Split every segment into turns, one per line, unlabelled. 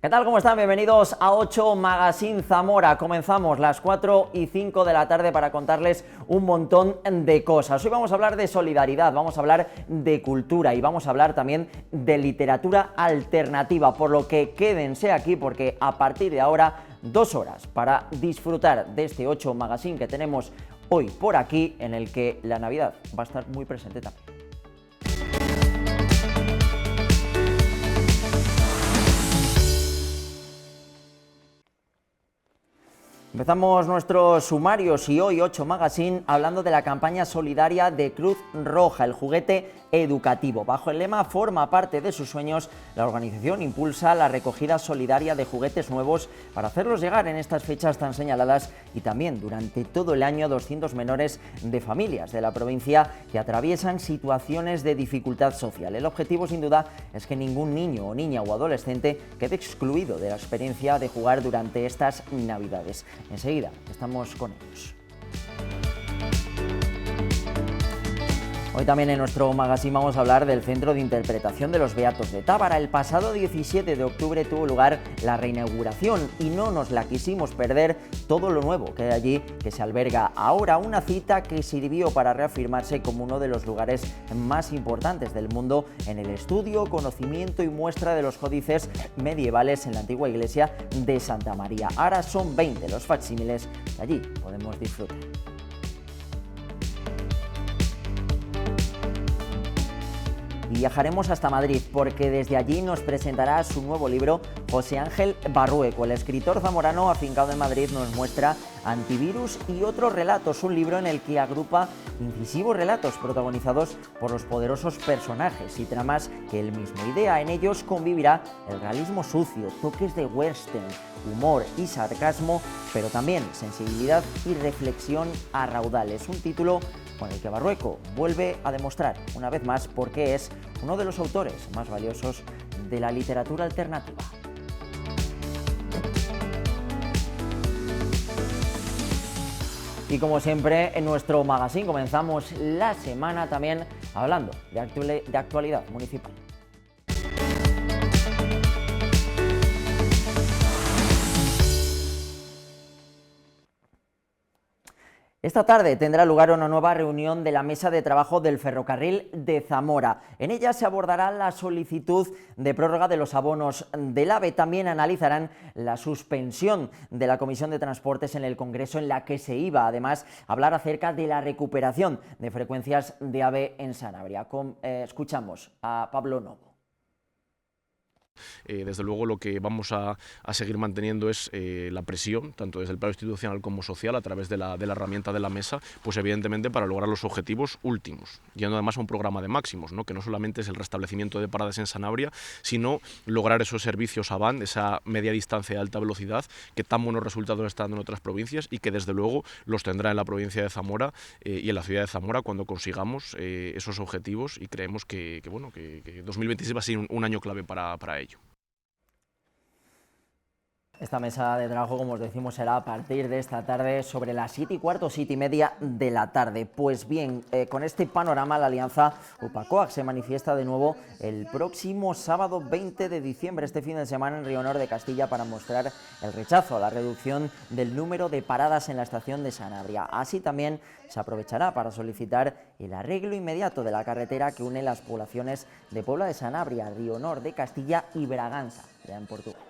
¿Qué tal? ¿Cómo están? Bienvenidos a 8 Magazine Zamora. Comenzamos las 4:05 de la tarde para contarles un montón de cosas. Hoy vamos a hablar de solidaridad, vamos a hablar de cultura y vamos a hablar también de literatura alternativa, por lo que quédense aquí porque a partir de ahora 2 horas para disfrutar de este 8 Magazine que tenemos hoy por aquí, en el que la Navidad va a estar muy presente también. Empezamos nuestros sumarios y hoy 8 Magazine hablando de la campaña solidaria de Cruz Roja, el juguete educativo. Bajo el lema "Forma parte de sus sueños", la organización impulsa la recogida solidaria de juguetes nuevos para hacerlos llegar en estas fechas tan señaladas y también durante todo el año 200 menores de familias de la provincia que atraviesan situaciones de dificultad social. El objetivo, sin duda, es que ningún niño o niña o adolescente quede excluido de la experiencia de jugar durante estas Navidades. Enseguida estamos con ellos. Hoy también en nuestro magazine vamos a hablar del Centro de Interpretación de los Beatos de Tábara. El pasado 17 de octubre tuvo lugar la reinauguración y no nos la quisimos perder, todo lo nuevo que hay allí, que se alberga ahora, una cita que sirvió para reafirmarse como uno de los lugares más importantes del mundo en el estudio, conocimiento y muestra de los códices medievales en la antigua iglesia de Santa María. Ahora son 20 los facsímiles que allí podemos disfrutar. Y viajaremos hasta Madrid porque desde allí nos presentará su nuevo libro José Ángel Barrueco. El escritor zamorano afincado en Madrid nos muestra Antivirus y otros relatos, un libro en el que agrupa incisivos relatos protagonizados por los poderosos personajes y tramas que él mismo idea. En ellos convivirá el realismo sucio, toques de western, humor y sarcasmo, pero también sensibilidad y reflexión a raudales. Un título con el que Barrueco vuelve a demostrar una vez más por qué es uno de los autores más valiosos de la literatura alternativa. Y como siempre en nuestro magazine comenzamos la semana también hablando de actualidad municipal. Esta tarde tendrá lugar una nueva reunión de la mesa de trabajo del ferrocarril de Zamora. En ella se abordará la solicitud de prórroga de los abonos del AVE. También analizarán la suspensión de la Comisión de Transportes en el Congreso, en la que se iba además a hablar acerca de la recuperación de frecuencias de AVE en Sanabria. Escuchamos a Pablo Novo.
Desde luego lo que vamos a seguir manteniendo es la presión, tanto desde el plano institucional como social, a través de la herramienta de la mesa, pues evidentemente para lograr los objetivos últimos, yendo además a un programa de máximos, ¿no? Que no solamente es el restablecimiento de paradas en Sanabria, sino lograr esos servicios AVAN, esa media distancia de alta velocidad, que tan buenos resultados están dando en otras provincias y que desde luego los tendrá en la provincia de Zamora y en la ciudad de Zamora cuando consigamos esos objetivos, y creemos que 2026 va a ser un año clave para ello.
Esta mesa de trabajo, como os decimos, será a partir de esta tarde sobre las 7:15, 7:30 de la tarde. Pues bien, con este panorama la Alianza UPACOAG se manifiesta de nuevo el próximo sábado 20 de diciembre, este fin de semana, en Rionor de Castilla, para mostrar el rechazo a la reducción del número de paradas en la estación de Sanabria. Así también se aprovechará para solicitar el arreglo inmediato de la carretera que une las poblaciones de Puebla de Sanabria, Rionor de Castilla y Braganza, ya en Portugal.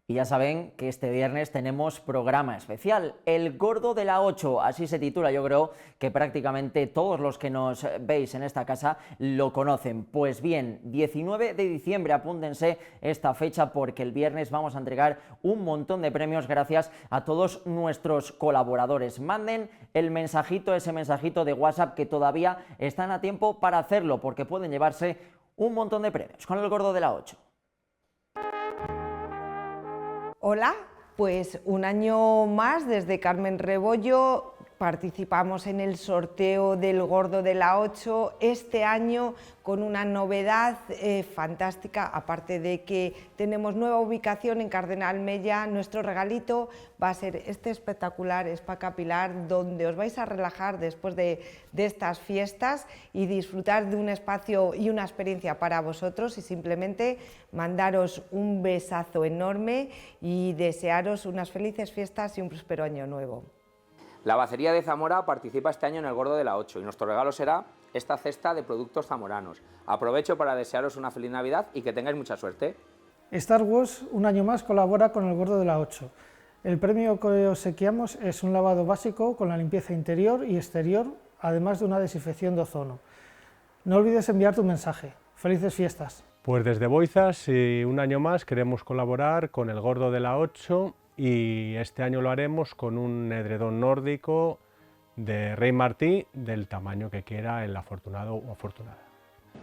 Y ya saben que este viernes tenemos programa especial, El Gordo de la 8, así se titula. Yo creo que prácticamente todos los que nos veis en esta casa lo conocen. Pues bien, 19 de diciembre, apúntense esta fecha porque el viernes vamos a entregar un montón de premios gracias a todos nuestros colaboradores. Manden el mensajito, ese mensajito de WhatsApp, que todavía están a tiempo para hacerlo porque pueden llevarse un montón de premios con El Gordo de la 8.
Hola, pues un año más desde Carmen Rebollo participamos en el sorteo del Gordo de la 8, este año con una novedad fantástica, aparte de que tenemos nueva ubicación en Cardenal Mella. Nuestro regalito va a ser este espectacular spa capilar, donde os vais a relajar después de estas fiestas y disfrutar de un espacio y una experiencia para vosotros, y simplemente mandaros un besazo enorme y desearos unas felices fiestas y un próspero año nuevo.
La Bacería de Zamora participa este año en el Gordo de la 8 y nuestro regalo será esta cesta de productos zamoranos. Aprovecho para desearos una feliz Navidad y que tengáis mucha suerte.
Star Wars un año más colabora con el Gordo de la 8. El premio que obsequiamos es un lavado básico con la limpieza interior y exterior, además de una desinfección de ozono. No olvides enviar tu mensaje. ¡Felices fiestas!
Pues desde Boizas, un año más queremos colaborar con el Gordo de la 8 y este año lo haremos con un edredón nórdico de Rey Martí del tamaño que quiera el afortunado o afortunada.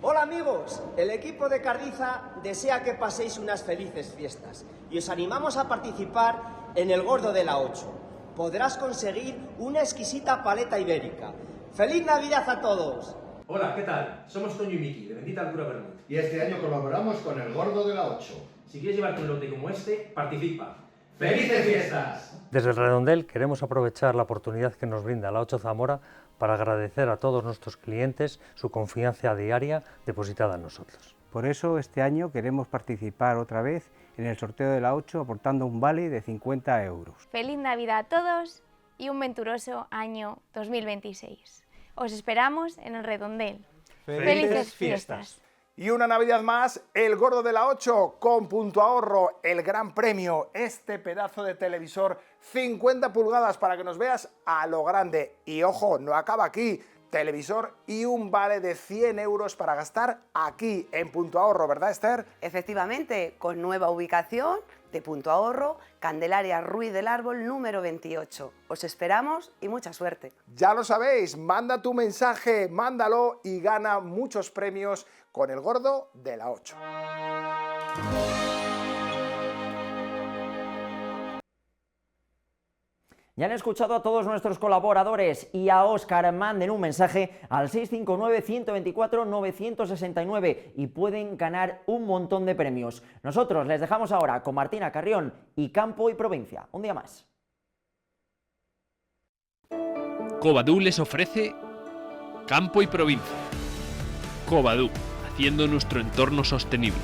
Hola amigos, el equipo de Cardiza desea que paséis unas felices fiestas y os animamos a participar en el Gordo de la 8. Podrás conseguir una exquisita paleta ibérica. ¡Feliz Navidad a todos!
Hola, ¿qué tal? Somos Toño y Miki, de Bendita Altura Bermud.
Y este año colaboramos con el Gordo de la 8.
Si quieres llevarte un lote como este, participa. ¡Felices fiestas!
Desde el Redondel queremos aprovechar la oportunidad que nos brinda la 8 Zamora para agradecer a todos nuestros clientes su confianza diaria depositada en nosotros.
Por eso este año queremos participar otra vez en el sorteo de la 8 aportando un vale de 50 euros.
Feliz Navidad a todos y un venturoso año 2026. Os esperamos en el Redondel. ¡Felices fiestas!
Y una Navidad más, el Gordo de la 8 con Punto Ahorro, el gran premio, este pedazo de televisor 50 pulgadas para que nos veas a lo grande. Y ojo, no acaba aquí, televisor y un vale de 100 euros para gastar aquí en Punto Ahorro, ¿verdad, Esther?
Efectivamente, con nueva ubicación de Punto Ahorro, Candelaria Ruiz del Árbol número 28. Os esperamos y mucha suerte.
Ya lo sabéis, manda tu mensaje, mándalo y gana muchos premios con el Gordo de la 8.
Ya han escuchado a todos nuestros colaboradores y a Óscar. Manden un mensaje al 659-124-969 y pueden ganar un montón de premios. Nosotros les dejamos ahora con Martina Carrión y Campo y Provincia. Un día más.
Covadú les ofrece Campo y Provincia. Covadú, haciendo nuestro entorno sostenible.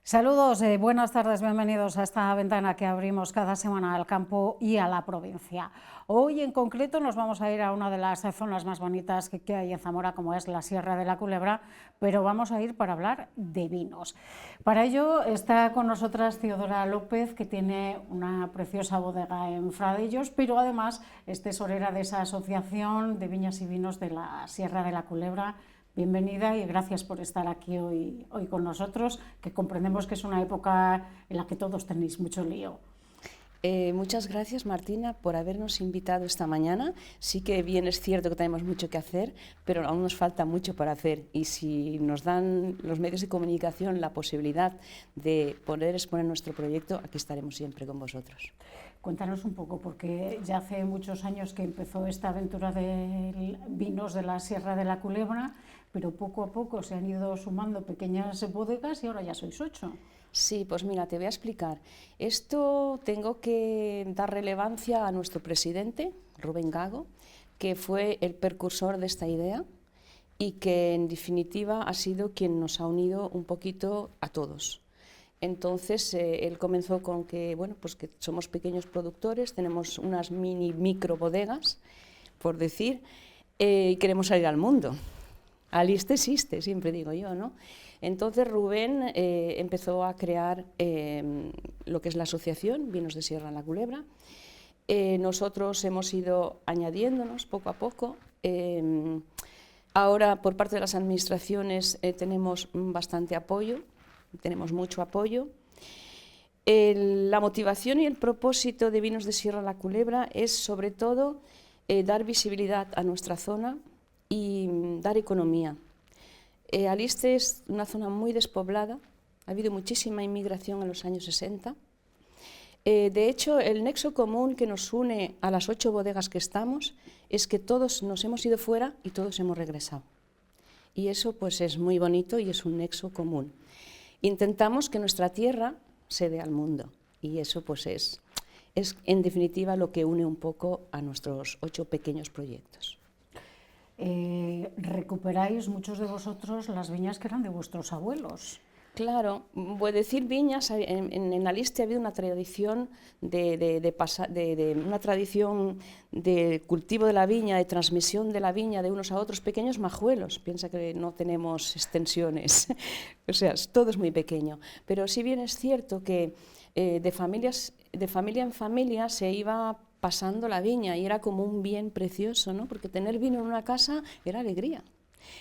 Saludos, buenas tardes, bienvenidos a esta ventana que abrimos cada semana al campo y a la provincia. Hoy en concreto nos vamos a ir a una de las zonas más bonitas que hay en Zamora, como es la Sierra de la Culebra, pero vamos a ir para hablar de vinos. Para ello está con nosotras Teodora López, que tiene una preciosa bodega en Fradellos, pero además es tesorera de esa asociación de viñas y vinos de la Sierra de la Culebra. Bienvenida y gracias por estar aquí hoy con nosotros, que comprendemos que es una época en la que todos tenéis mucho lío.
Muchas gracias, Martina, por habernos invitado esta mañana. Sí que bien es cierto que tenemos mucho que hacer, pero aún nos falta mucho para hacer, y si nos dan los medios de comunicación la posibilidad de poder exponer nuestro proyecto, aquí estaremos siempre con vosotros.
Cuéntanos un poco, porque ya hace muchos años que empezó esta aventura de vinos de la Sierra de la Culebra, pero poco a poco se han ido sumando pequeñas bodegas y ahora ya sois 8.
Sí, pues mira, te voy a explicar. Esto tengo que dar relevancia a nuestro presidente, Rubén Gago, que fue el precursor de esta idea y que en definitiva ha sido quien nos ha unido un poquito a todos. Entonces, él comenzó con que, bueno, pues que somos pequeños productores, tenemos unas micro bodegas, por decir, y queremos salir al mundo. Aliste existe, siempre digo yo, ¿no? Entonces Rubén empezó a crear lo que es la asociación Vinos de Sierra de la Culebra. Nosotros hemos ido añadiéndonos poco a poco. Ahora, por parte de las administraciones, tenemos bastante apoyo tenemos mucho apoyo. La motivación y el propósito de Vinos de Sierra La Culebra es sobre todo dar visibilidad a nuestra zona y dar economía. Aliste es una zona muy despoblada, ha habido muchísima inmigración en los años 60. De hecho, el nexo común que nos une a las 8 bodegas que estamos es que todos nos hemos ido fuera y todos hemos regresado. Y eso pues es muy bonito y es un nexo común. Intentamos que nuestra tierra se dé al mundo y eso pues es en definitiva lo que une un poco a nuestros 8 pequeños proyectos.
Recuperáis muchos de vosotros las viñas que eran de vuestros abuelos.
Claro, voy a decir viñas, en Aliste ha habido una tradición una tradición de cultivo de la viña, de transmisión de la viña de unos a otros, pequeños majuelos, piensa que no tenemos extensiones, o sea, todo es muy pequeño, pero si bien es cierto que de familia en familia se iba pasando la viña y era como un bien precioso, ¿no? Porque tener vino en una casa era alegría.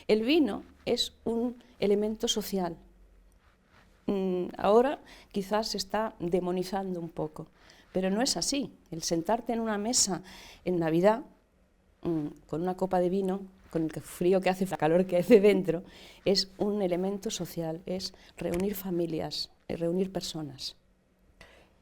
El vino es un elemento social. Ahora quizás se está demonizando un poco, pero no es así. El sentarte en una mesa en Navidad con una copa de vino, con el frío que hace, el calor que hace dentro, es un elemento social, es reunir familias, reunir personas.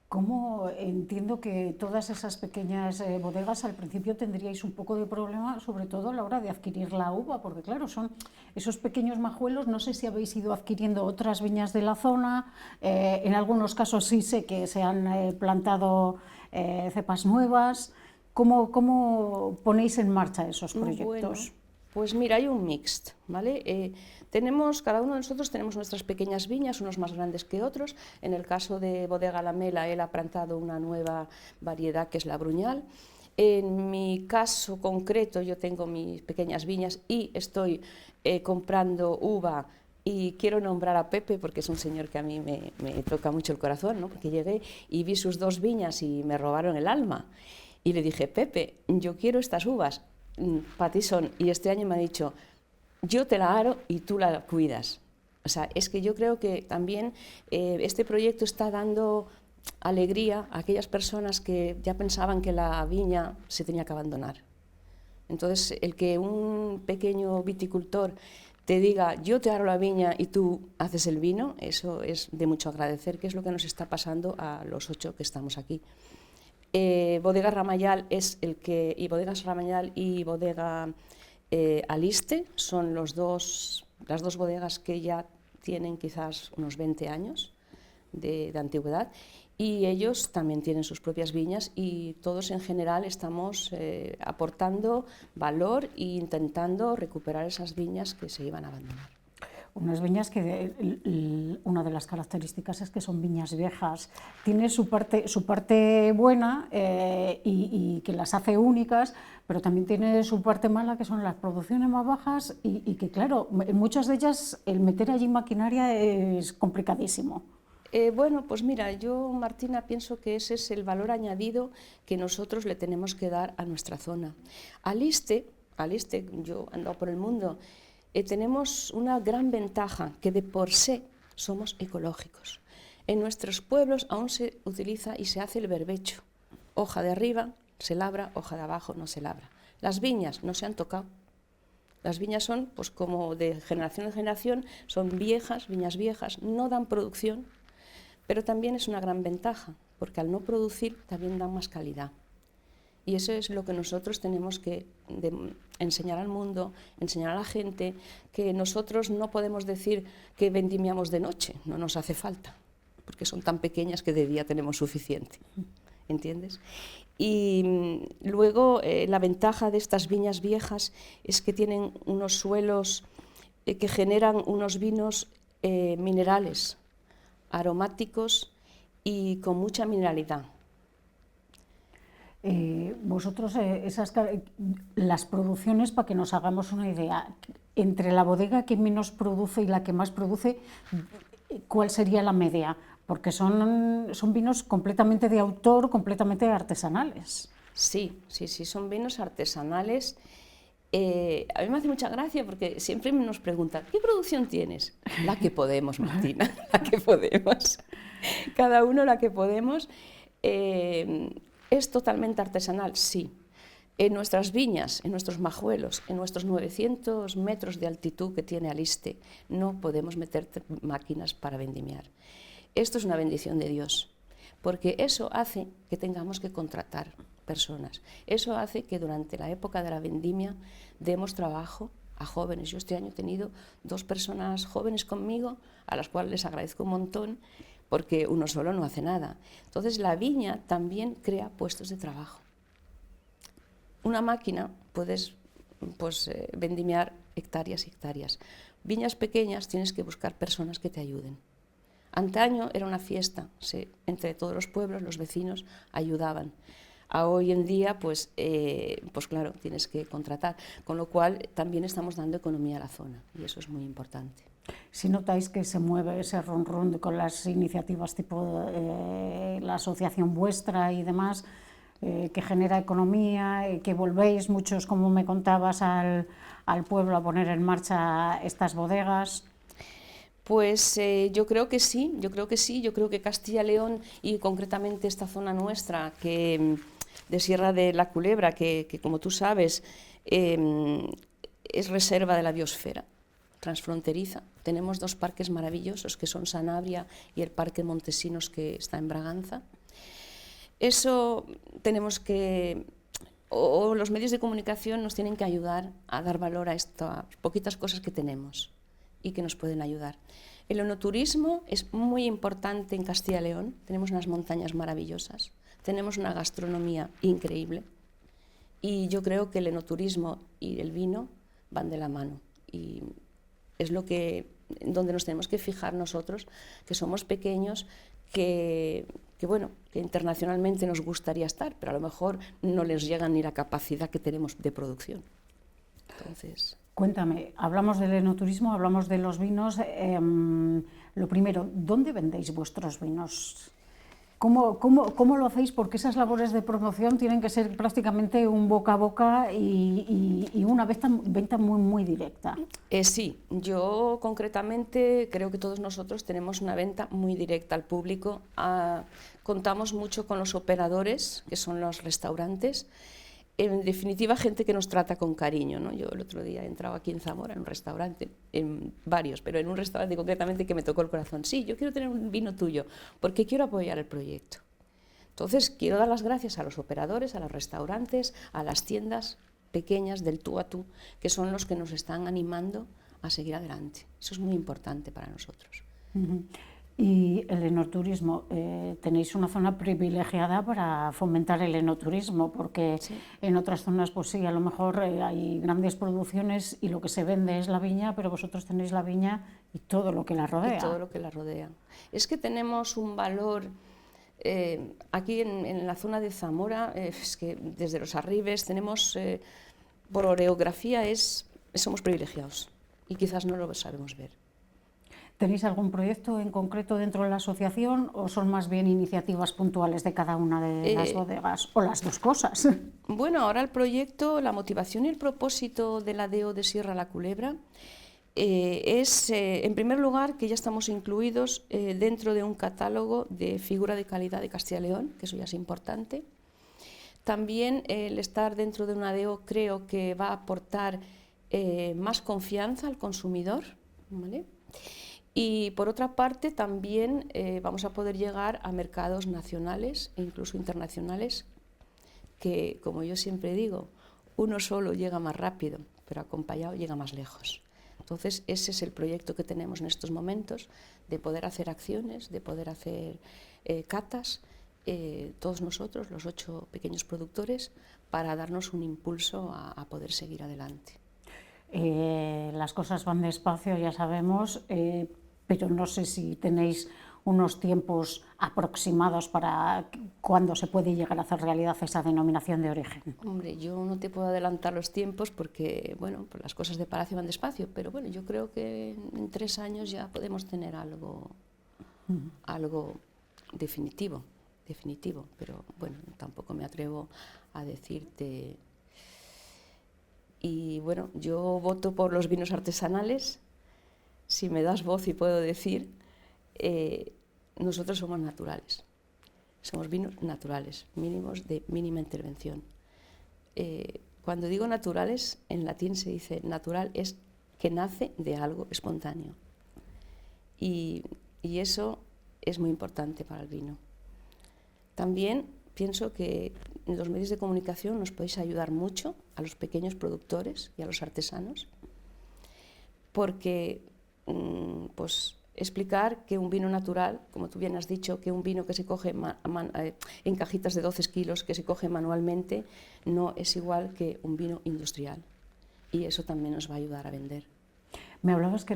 ¿Cómo? Entiendo que todas esas pequeñas bodegas al principio tendríais un poco de problema, sobre todo a la hora de adquirir la uva, porque claro, son esos pequeños majuelos, no sé si habéis ido adquiriendo otras viñas de la zona, en algunos casos sí sé que se han plantado cepas nuevas. ¿Cómo ponéis en marcha esos proyectos?
Bueno, pues mira, hay un mixed, ¿vale? Cada uno de nosotros tenemos nuestras pequeñas viñas, unos más grandes que otros. En el caso de Bodega La Mela, él ha plantado una nueva variedad que es la Bruñal. En mi caso concreto, yo tengo mis pequeñas viñas y estoy comprando uva. Y quiero nombrar a Pepe porque es un señor que a mí me toca mucho el corazón, ¿no? Porque llegué y vi sus 2 viñas y me robaron el alma. Y le dije, Pepe, yo quiero estas uvas, para ti son. Y este año me ha dicho, yo te la aro y tú la cuidas. O sea, es que yo creo que también este proyecto está dando alegría a aquellas personas que ya pensaban que la viña se tenía que abandonar. Entonces, el que un pequeño viticultor te diga, yo te aro la viña y tú haces el vino, eso es de mucho agradecer, que es lo que nos está pasando a los 8 que estamos aquí. Bodega Ramayal y Bodegas Ramayal y Bodega Aliste son las dos bodegas que ya tienen quizás unos 20 años de antigüedad y ellos también tienen sus propias viñas y todos en general estamos aportando valor e intentando recuperar esas viñas que se iban a abandonar.
Unas viñas que una de las características es que son viñas viejas. Tiene su parte buena y que las hace únicas, pero también tiene su parte mala, que son las producciones más bajas y que, claro, en muchas de ellas el meter allí maquinaria es complicadísimo.
Bueno, pues mira, yo, Martina, pienso que ese es el valor añadido que nosotros le tenemos que dar a nuestra zona. Aliste, yo he andado por el mundo, tenemos una gran ventaja, que de por sí somos ecológicos. En nuestros pueblos aún se utiliza y se hace el berbecho. Hoja de arriba se labra, hoja de abajo no se labra. Las viñas no se han tocado. Las viñas son, pues como de generación en generación, son viejas, viñas viejas, no dan producción, pero también es una gran ventaja, porque al no producir también dan más calidad. Y eso es lo que nosotros tenemos que enseñar al mundo, enseñar a la gente, que nosotros no podemos decir que vendimiamos de noche, no nos hace falta, porque son tan pequeñas que de día tenemos suficiente, ¿entiendes? Y luego la ventaja de estas viñas viejas es que tienen unos suelos que generan unos vinos minerales, aromáticos y con mucha mineralidad.
Vosotros, las producciones, para que nos hagamos una idea, entre la bodega que menos produce y la que más produce, ¿cuál sería la media? Porque son vinos completamente de autor, completamente artesanales.
Sí, son vinos artesanales A mí me hace mucha gracia porque siempre nos preguntan, ¿qué producción tienes? La que podemos, Martina, la que podemos. Cada uno la que podemos. ¿Es totalmente artesanal? Sí. En nuestras viñas, en nuestros majuelos, en nuestros 900 metros de altitud que tiene Aliste, no podemos meter máquinas para vendimiar. Esto es una bendición de Dios, porque eso hace que tengamos que contratar personas. Eso hace que durante la época de la vendimia demos trabajo a jóvenes. Yo este año he tenido 2 personas jóvenes conmigo, a las cuales les agradezco un montón, porque uno solo no hace nada. Entonces la viña también crea puestos de trabajo. Una máquina puedes vendimiar hectáreas y hectáreas. Viñas pequeñas tienes que buscar personas que te ayuden. Antaño era una fiesta, entre todos los pueblos, los vecinos ayudaban. A hoy en día, pues claro, tienes que contratar, con lo cual también estamos dando economía a la zona y eso es muy importante.
Si notáis que se mueve ese run con las iniciativas tipo la asociación vuestra y demás, que genera economía, que volvéis muchos, como me contabas, al pueblo a poner en marcha estas bodegas.
Pues yo creo que sí, yo creo que Castilla y León y concretamente esta zona nuestra de Sierra de la Culebra, que como tú sabes es reserva de la biosfera transfronteriza. Tenemos 2 parques maravillosos que son Sanabria y el Parque Montesinos que está en Braganza. Eso tenemos que, o los medios de comunicación nos tienen que ayudar a dar valor a estas poquitas cosas que tenemos y que nos pueden ayudar. El enoturismo es muy importante en Castilla y León, tenemos unas montañas maravillosas, tenemos una gastronomía increíble y yo creo que el enoturismo y el vino van de la mano y es donde nos tenemos que fijar nosotros, que somos pequeños, que internacionalmente nos gustaría estar, pero a lo mejor no les llega ni la capacidad que tenemos de producción. Entonces...
Cuéntame, hablamos del enoturismo, hablamos de los vinos. Lo primero, ¿dónde vendéis vuestros vinos? ¿Cómo lo hacéis? Porque esas labores de promoción tienen que ser prácticamente un boca a boca y una venta muy, muy directa.
Sí, yo concretamente creo que todos nosotros tenemos una venta muy directa al público. Contamos mucho con los operadores, que son los restaurantes. En definitiva, gente que nos trata con cariño, ¿no? Yo el otro día he entrado aquí en Zamora, en un restaurante, en varios, pero en un restaurante concretamente que me tocó el corazón. Sí, yo quiero tener un vino tuyo, porque quiero apoyar el proyecto. Entonces, quiero dar las gracias a los operadores, a los restaurantes, a las tiendas pequeñas del tú a tú, que son los que nos están animando a seguir adelante. Eso es muy importante para nosotros.
Y el enoturismo, tenéis una zona privilegiada para fomentar el enoturismo, porque sí, en otras zonas, pues sí, a lo mejor hay grandes producciones y lo que se vende es la viña, pero vosotros tenéis la viña y todo lo que la rodea.
Y todo lo que la rodea. Es que tenemos un valor, aquí en la zona de Zamora, es que desde los Arribes tenemos, por orografía, somos privilegiados y quizás no lo sabemos ver.
¿Tenéis algún proyecto en concreto dentro de la asociación o son más bien iniciativas puntuales de cada una de las bodegas o las dos cosas?
Bueno, ahora el proyecto, la motivación y el propósito de la DEO de Sierra la Culebra es, en primer lugar, que ya estamos incluidos dentro de un catálogo de figura de calidad de Castilla y León, que eso ya es importante. También el estar dentro de una DEO creo que va a aportar más confianza al consumidor, ¿vale? Y por otra parte también vamos a poder llegar a mercados nacionales e incluso internacionales que, como yo siempre digo, uno solo llega más rápido, pero acompañado llega más lejos. Entonces ese es el proyecto que tenemos en estos momentos, de poder hacer acciones, de poder hacer catas, todos nosotros, los 8 pequeños productores, para darnos un impulso a poder seguir adelante.
Las cosas van despacio, ya sabemos, pero no sé si tenéis unos tiempos aproximados para cuándo se puede llegar a hacer realidad esa denominación de origen.
Hombre, yo no te puedo adelantar los tiempos porque, bueno, pues las cosas de Palacio van despacio, pero bueno, yo creo que en 3 años ya podemos tener algo definitivo, pero bueno, tampoco me atrevo a decirte Y bueno, yo voto por los vinos artesanales. Si me das voz y puedo decir, nosotros somos naturales. Somos vinos naturales, mínimos de mínima intervención. Cuando digo naturales, en latín se dice natural, es que nace de algo espontáneo. Y eso es muy importante para el vino. También pienso que en los medios de comunicación nos podéis ayudar mucho a los pequeños productores y a los artesanos, porque pues, explicar que un vino natural, como tú bien has dicho, que un vino que se coge en cajitas de 12 kilos, que se coge manualmente, no es igual que un vino industrial. Y eso también nos va a ayudar a vender.
Me hablabas que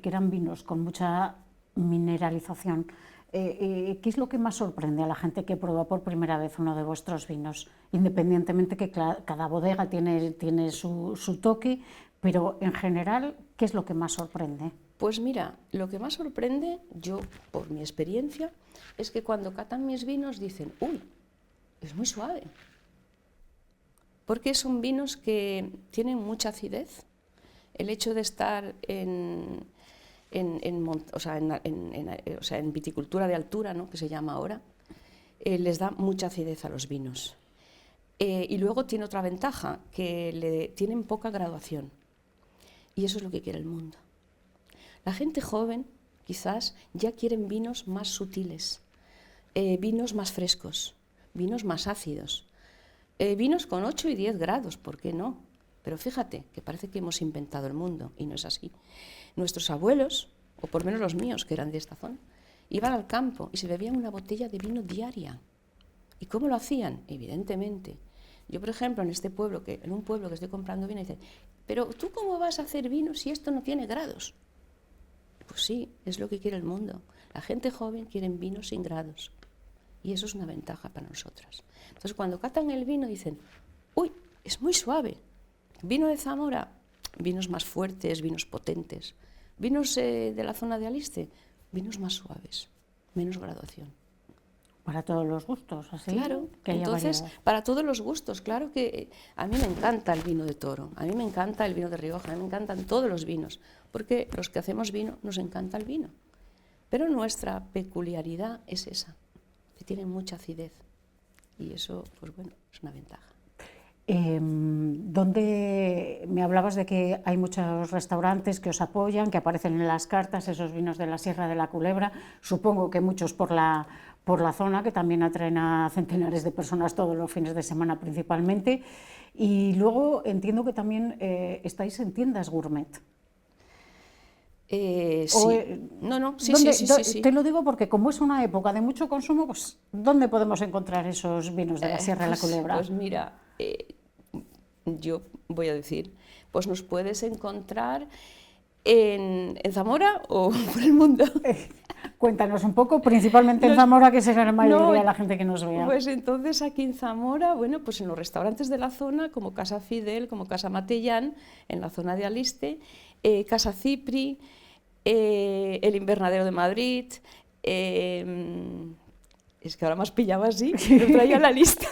eran vinos con mucha mineralización. ¿Qué es lo que más sorprende a la gente que prueba por primera vez uno de vuestros vinos? Independientemente que cada bodega tiene su toque, pero en general, ¿qué es lo que más sorprende?
Pues mira, lo que más sorprende, yo por mi experiencia, es que cuando catan mis vinos dicen, uy, es muy suave. Porque son vinos que tienen mucha acidez. El hecho de estar en viticultura de altura, ¿no?, que se llama ahora, les da mucha acidez a los vinos. Y luego tiene otra ventaja, que tienen poca graduación. Y eso es lo que quiere el mundo. La gente joven, quizás, ya quieren vinos más sutiles, vinos más frescos, vinos más ácidos, vinos con 8 y 10 grados, ¿por qué no? Pero fíjate, que parece que hemos inventado el mundo, y no es así. Nuestros abuelos, o por lo menos los míos, que eran de esta zona, iban al campo y se bebían una botella de vino diaria. ¿Y cómo lo hacían? Evidentemente. Yo, por ejemplo, en un pueblo que estoy comprando vino, dicen, pero ¿tú cómo vas a hacer vino si esto no tiene grados? Pues sí, es lo que quiere el mundo. La gente joven quiere vinos sin grados. Y eso es una ventaja para nosotras. Entonces, cuando catan el vino, dicen, uy, es muy suave. Vino de Zamora, vinos más fuertes, vinos potentes. Vinos de la zona de Aliste, vinos más suaves, menos graduación.
Para todos los gustos, así.
Claro,
que
entonces, para todos los gustos, claro que a mí me encanta el vino de Toro, a mí me encanta el vino de Rioja, a mí me encantan todos los vinos, porque los que hacemos vino nos encanta el vino. Pero nuestra peculiaridad es esa, que tiene mucha acidez. Y eso, pues bueno, es una ventaja.
¿Dónde me hablabas de que hay muchos restaurantes que os apoyan, que aparecen en las cartas, esos vinos de la Sierra de la Culebra? Supongo que muchos por la zona, que también atraen a centenares de personas todos los fines de semana principalmente. Y luego entiendo que también estáis en tiendas gourmet.
Sí. Sí.
Te lo digo porque como es una época de mucho consumo, pues ¿dónde podemos encontrar esos vinos de la Sierra de la Culebra?
Pues mira, yo voy a decir, pues nos puedes encontrar en Zamora o por el mundo.
Cuéntanos un poco, principalmente en Zamora, que será la mayoría de la gente que nos vea.
Pues entonces aquí en Zamora, bueno, pues en los restaurantes de la zona, como Casa Fidel, como Casa Matellán, en la zona de Aliste, Casa Cipri, el Invernadero de Madrid, es que ahora me has pillado así, lo traigo en la lista,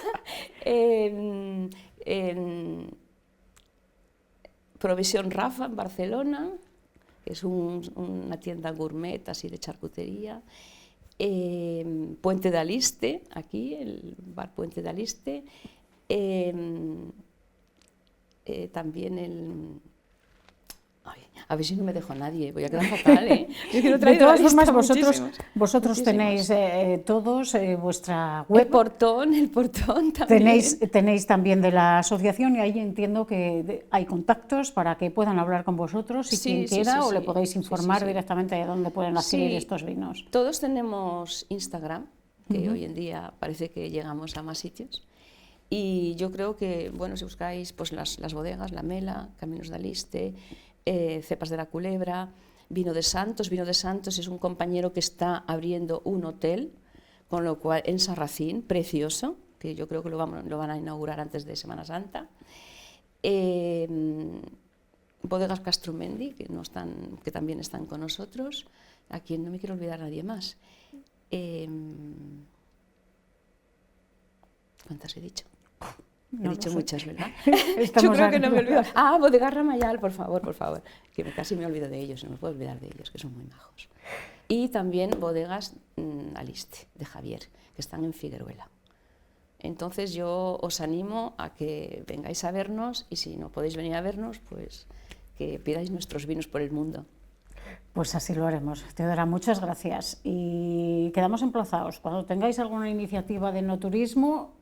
Provisión Rafa en Barcelona, que es una tienda gourmet así de charcutería, Puente de Aliste, aquí, el bar Puente de Aliste, también el... Ay, a ver si no me dejo a nadie, voy a quedar fatal, ¿eh?
De todas formas, vosotros tenéis todos vuestra web.
El portón también.
Tenéis también de la asociación y ahí entiendo que hay contactos para que puedan hablar con vosotros y quien quiera o le podéis informar directamente de dónde pueden adquirir estos vinos.
Todos tenemos Instagram, que hoy en día parece que llegamos a más sitios. Y yo creo que, bueno, si buscáis pues, las bodegas, La Mela, Caminos de Aliste, Cepas de la Culebra, Vino de Santos. Vino de Santos es un compañero que está abriendo un hotel, con lo cual en Sarracín, precioso, que yo creo que lo van a inaugurar antes de Semana Santa. Bodegas Castromendi, que también están con nosotros, a quien no me quiero olvidar nadie más. ¿Cuántas he dicho? He dicho muchas, ¿verdad?
Estamos
Yo creo que no me
aquí.
olvido. Ah, Bodegas Ramayal, por favor, que casi me olvido de ellos, no me puedo olvidar de ellos, que son muy majos. Y también Bodegas Aliste, de Javier, que están en Figueruela. Entonces yo os animo a que vengáis a vernos y si no podéis venir a vernos, pues que pidáis nuestros vinos por el mundo.
Pues así lo haremos. Teodora, muchas gracias. Y quedamos emplazados. Cuando tengáis alguna iniciativa de enoturismo,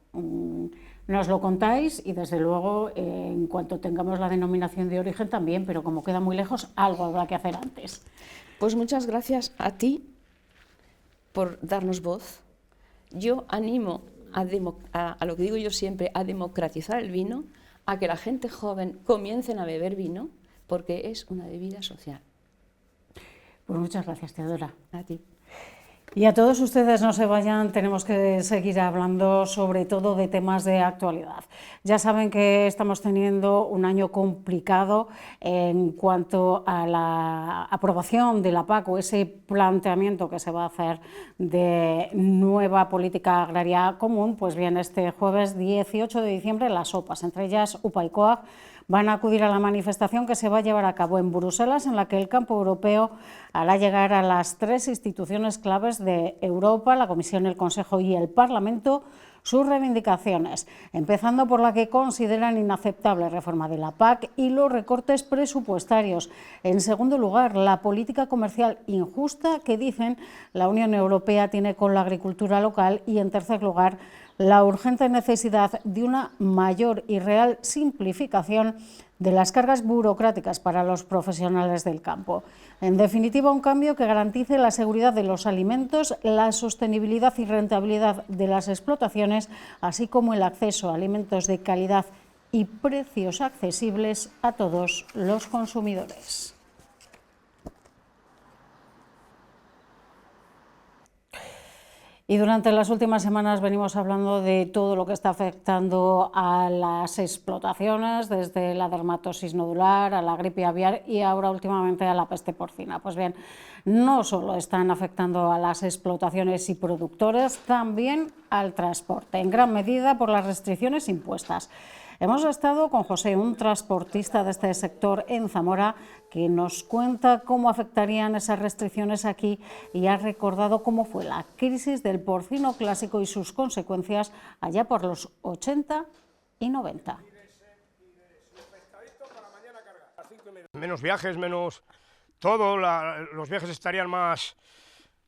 nos lo contáis y desde luego en cuanto tengamos la denominación de origen también, pero como queda muy lejos, algo habrá que hacer antes.
Pues muchas gracias a ti por darnos voz. Yo animo a lo que digo yo siempre, a democratizar el vino, a que la gente joven comiencen a beber vino, porque es una bebida social.
Pues muchas gracias, Teodora.
A ti.
Y a todos ustedes no se vayan, tenemos que seguir hablando sobre todo de temas de actualidad. Ya saben que estamos teniendo un año complicado en cuanto a la aprobación de la PAC o ese planteamiento que se va a hacer de nueva política agraria común. Pues bien, este jueves 18 de diciembre las OPAs, entre ellas UPA y COAG, van a acudir a la manifestación que se va a llevar a cabo en Bruselas, en la que el campo europeo hará llegar a las tres instituciones claves de Europa, la Comisión, el Consejo y el Parlamento, sus reivindicaciones, empezando por la que consideran inaceptable reforma de la PAC y los recortes presupuestarios. En segundo lugar, la política comercial injusta que dicen la Unión Europea tiene con la agricultura local y, en tercer lugar, la urgente necesidad de una mayor y real simplificación de las cargas burocráticas para los profesionales del campo. En definitiva, un cambio que garantice la seguridad de los alimentos, la sostenibilidad y rentabilidad de las explotaciones, así como el acceso a alimentos de calidad y precios accesibles a todos los consumidores. Y durante las últimas semanas venimos hablando de todo lo que está afectando a las explotaciones, desde la dermatosis nodular, a la gripe aviar y ahora últimamente a la peste porcina. Pues bien, no solo están afectando a las explotaciones y productores, también al transporte, en gran medida por las restricciones impuestas. Hemos estado con José, un transportista de este sector en Zamora, que nos cuenta cómo afectarían esas restricciones aquí y ha recordado cómo fue la crisis del porcino clásico y sus consecuencias allá por los 80 y 90.
Menos viajes, menos todo, los viajes estarían más,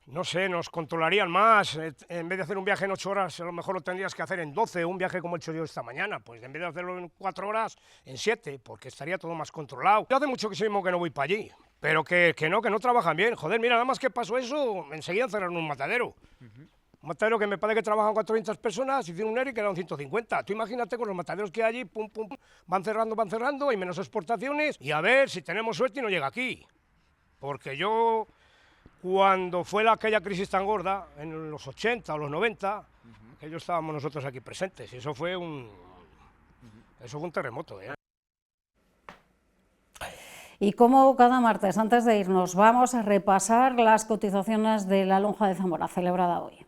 no sé, nos controlarían más. En vez de hacer un viaje en 8 horas, a lo mejor lo tendrías que hacer en 12, un viaje como he hecho yo esta mañana, pues en vez de hacerlo en 4 horas, en 7, porque estaría todo más controlado. Yo hace muchísimo que no voy para allí, pero que no trabajan bien. Joder, mira, nada más que pasó eso, enseguida cerraron un matadero. Un matadero que me parece que trabajan 400 personas, hicieron un ERE y quedaron 150. Tú imagínate con los mataderos que hay allí, pum, pum, van cerrando, hay menos exportaciones, y a ver si tenemos suerte y no llega aquí. Porque yo... Cuando fue aquella crisis tan gorda, en los 80 o los 90, ellos estábamos nosotros aquí presentes, y eso fue un terremoto.
Y como cada martes, antes de irnos, vamos a repasar las cotizaciones de la lonja de Zamora, celebrada hoy.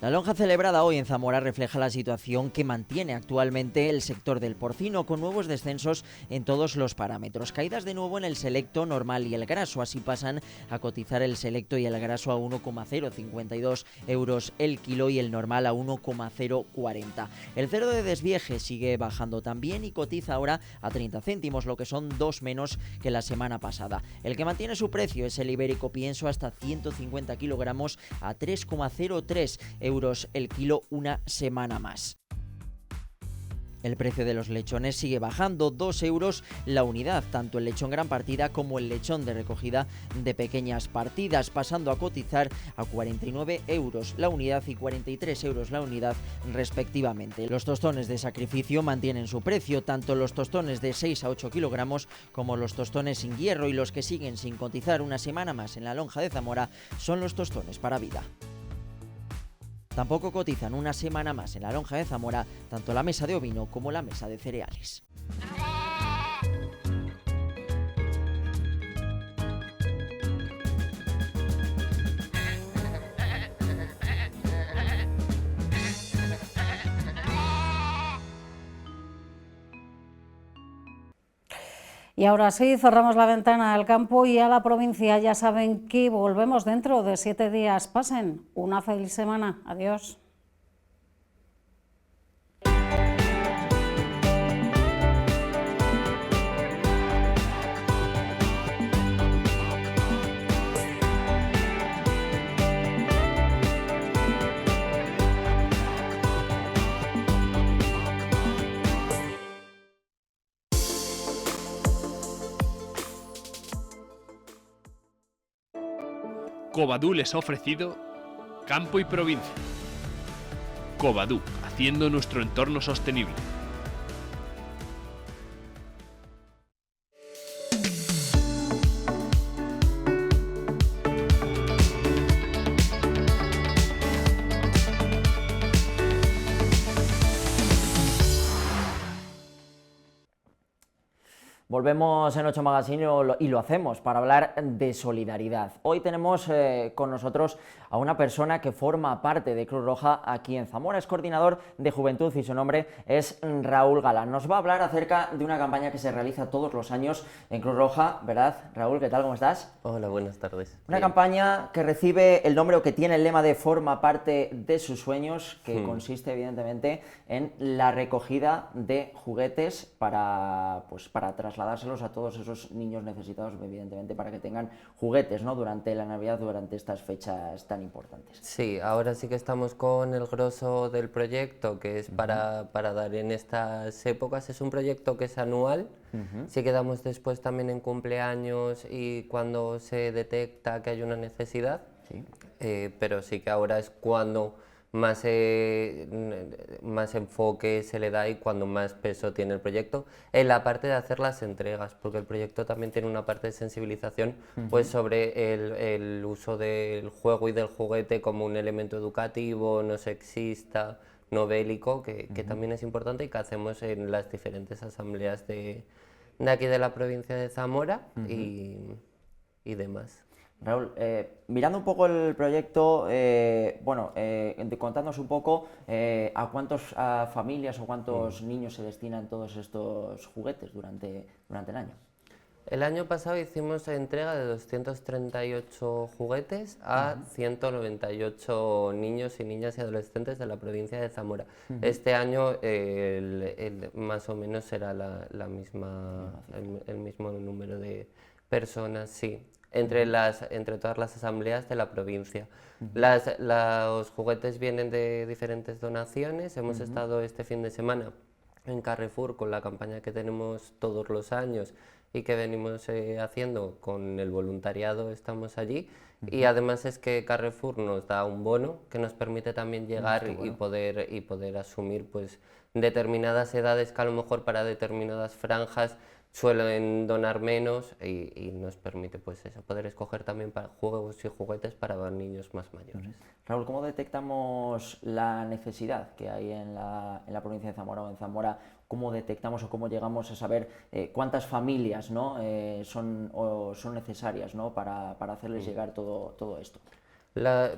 La lonja celebrada hoy en Zamora refleja la situación que mantiene actualmente el sector del porcino, con nuevos descensos en todos los parámetros. Caídas de nuevo en el selecto, normal y el graso. Así pasan a cotizar el selecto y el graso a 1,052 euros el kilo y el normal a 1,040. El cerdo de desvieje sigue bajando también y cotiza ahora a 30 céntimos, lo que son 2 menos que la semana pasada. El que mantiene su precio es el ibérico pienso hasta 150 kilogramos a 3,03 euros el kilo una semana más. El precio de los lechones sigue bajando, 2 euros la unidad, tanto el lechón gran partida como el lechón de recogida de pequeñas partidas, pasando a cotizar a 49 euros la unidad y 43 euros la unidad respectivamente. Los tostones de sacrificio mantienen su precio, tanto los tostones de 6 a 8 kilogramos como los tostones sin hierro, y los que siguen sin cotizar una semana más en la lonja de Zamora son los tostones para vida. Tampoco cotizan una semana más en la lonja de Zamora tanto la mesa de ovino como la mesa de cereales.
Y ahora sí, cerramos la ventana al campo y a la provincia. Ya saben que volvemos dentro de 7 días. Pasen una feliz semana. Adiós.
Covadú les ha ofrecido Campo y Provincia. Covadú, haciendo nuestro entorno sostenible.
Volvemos en 8 Magazine y lo hacemos para hablar de solidaridad. Hoy tenemos con nosotros a una persona que forma parte de Cruz Roja aquí en Zamora, es coordinador de Juventud y su nombre es Raúl Galán. Nos va a hablar acerca de una campaña que se realiza todos los años en Cruz Roja, ¿verdad? Raúl, ¿qué tal? ¿Cómo estás?
Hola, buenas tardes.
Una campaña que recibe el nombre o que tiene el lema de forma parte de sus sueños, que consiste evidentemente en la recogida de juguetes para trasladárselos a todos esos niños necesitados, evidentemente, para que tengan juguetes, ¿no?, durante la Navidad, durante estas fechas tan importantes.
Sí, ahora sí que estamos con el grosso del proyecto, que es para dar en estas épocas. Es un proyecto que es anual, sí que damos después también en cumpleaños y cuando se detecta que hay una necesidad, pero sí que ahora es cuando más enfoque se le da y cuando más peso tiene el proyecto en la parte de hacer las entregas, porque el proyecto también tiene una parte de sensibilización pues sobre el uso del juego y del juguete como un elemento educativo, no sexista, no bélico, que también es importante y que hacemos en las diferentes asambleas de aquí de la provincia de Zamora y demás.
Raúl, mirando un poco el proyecto, contándonos un poco a cuántas familias o cuántos niños se destinan todos estos juguetes durante el año.
El año pasado hicimos entrega de 238 juguetes a 198 niños y niñas y adolescentes de la provincia de Zamora. Este año más o menos será el mismo número de personas, sí. Entre todas las asambleas de la provincia. Los juguetes vienen de diferentes donaciones. Hemos estado este fin de semana en Carrefour con la campaña que tenemos todos los años y que venimos haciendo con el voluntariado, estamos allí. Y además es que Carrefour nos da un bono que nos permite también llegar y poder asumir pues determinadas edades que a lo mejor para determinadas franjas suelen donar menos y nos permite pues eso, poder escoger también para juegos y juguetes para niños más mayores.
Raúl, ¿cómo detectamos la necesidad que hay en la provincia de Zamora o en Zamora? ¿Cómo detectamos o cómo llegamos a saber cuántas familias, ¿no?, son necesarias, ¿no?, para hacerles llegar todo esto?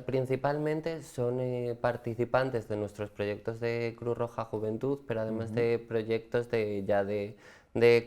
Principalmente son participantes de nuestros proyectos de Cruz Roja Juventud, pero además de proyectos de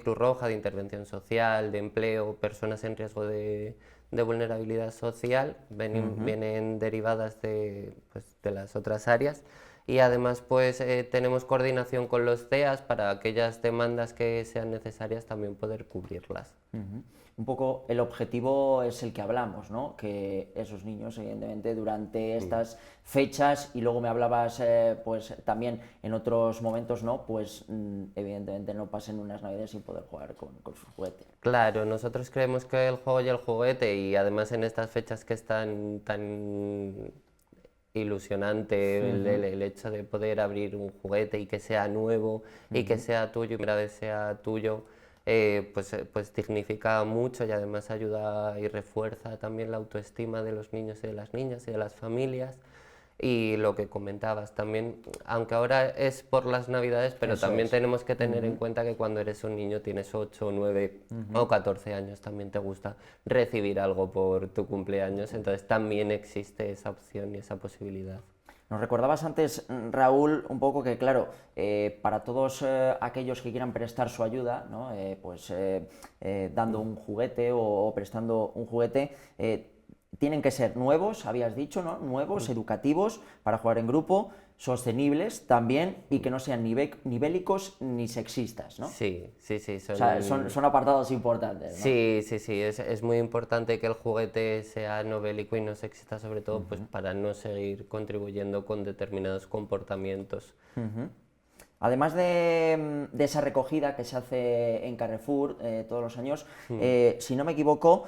Cruz Roja, de intervención social, de empleo, personas en riesgo de vulnerabilidad social, vienen derivadas de las otras áreas. Y además pues tenemos coordinación con los CEAS para aquellas demandas que sean necesarias también poder cubrirlas.
Un poco el objetivo es el que hablamos, ¿no?, que esos niños evidentemente durante estas fechas, y luego me hablabas pues también en otros momentos, ¿no?, pues evidentemente no pasen unas navidades sin poder jugar con sus juguetes.
Claro, nosotros creemos que el juego y el juguete, y además en estas fechas que están tan ilusionante el hecho de poder abrir un juguete y que sea nuevo y que sea tuyo y primera vez sea tuyo, pues dignifica mucho y además ayuda y refuerza también la autoestima de los niños y de las niñas y de las familias. Y lo que comentabas también, aunque ahora es por las Navidades, pero
Eso
también
es.
tenemos que tener en cuenta que cuando eres un niño, tienes 8, 9 o 14 años, también te gusta recibir algo por tu cumpleaños, entonces también existe esa opción y esa posibilidad.
Nos recordabas antes, Raúl, un poco que, claro, para todos aquellos que quieran prestar su ayuda, ¿no? Dando un juguete o prestando un juguete, tienen que ser nuevos, habías dicho, ¿no? Nuevos, educativos, para jugar en grupo, sostenibles también y que no sean ni bélicos ni sexistas, ¿no?
Sí.
O sea, son apartados importantes, ¿no?
Sí, es muy importante que el juguete sea no bélico y no sexista, sobre todo pues para no seguir contribuyendo con determinados comportamientos.
Además de esa recogida que se hace en Carrefour todos los años, si no me equivoco,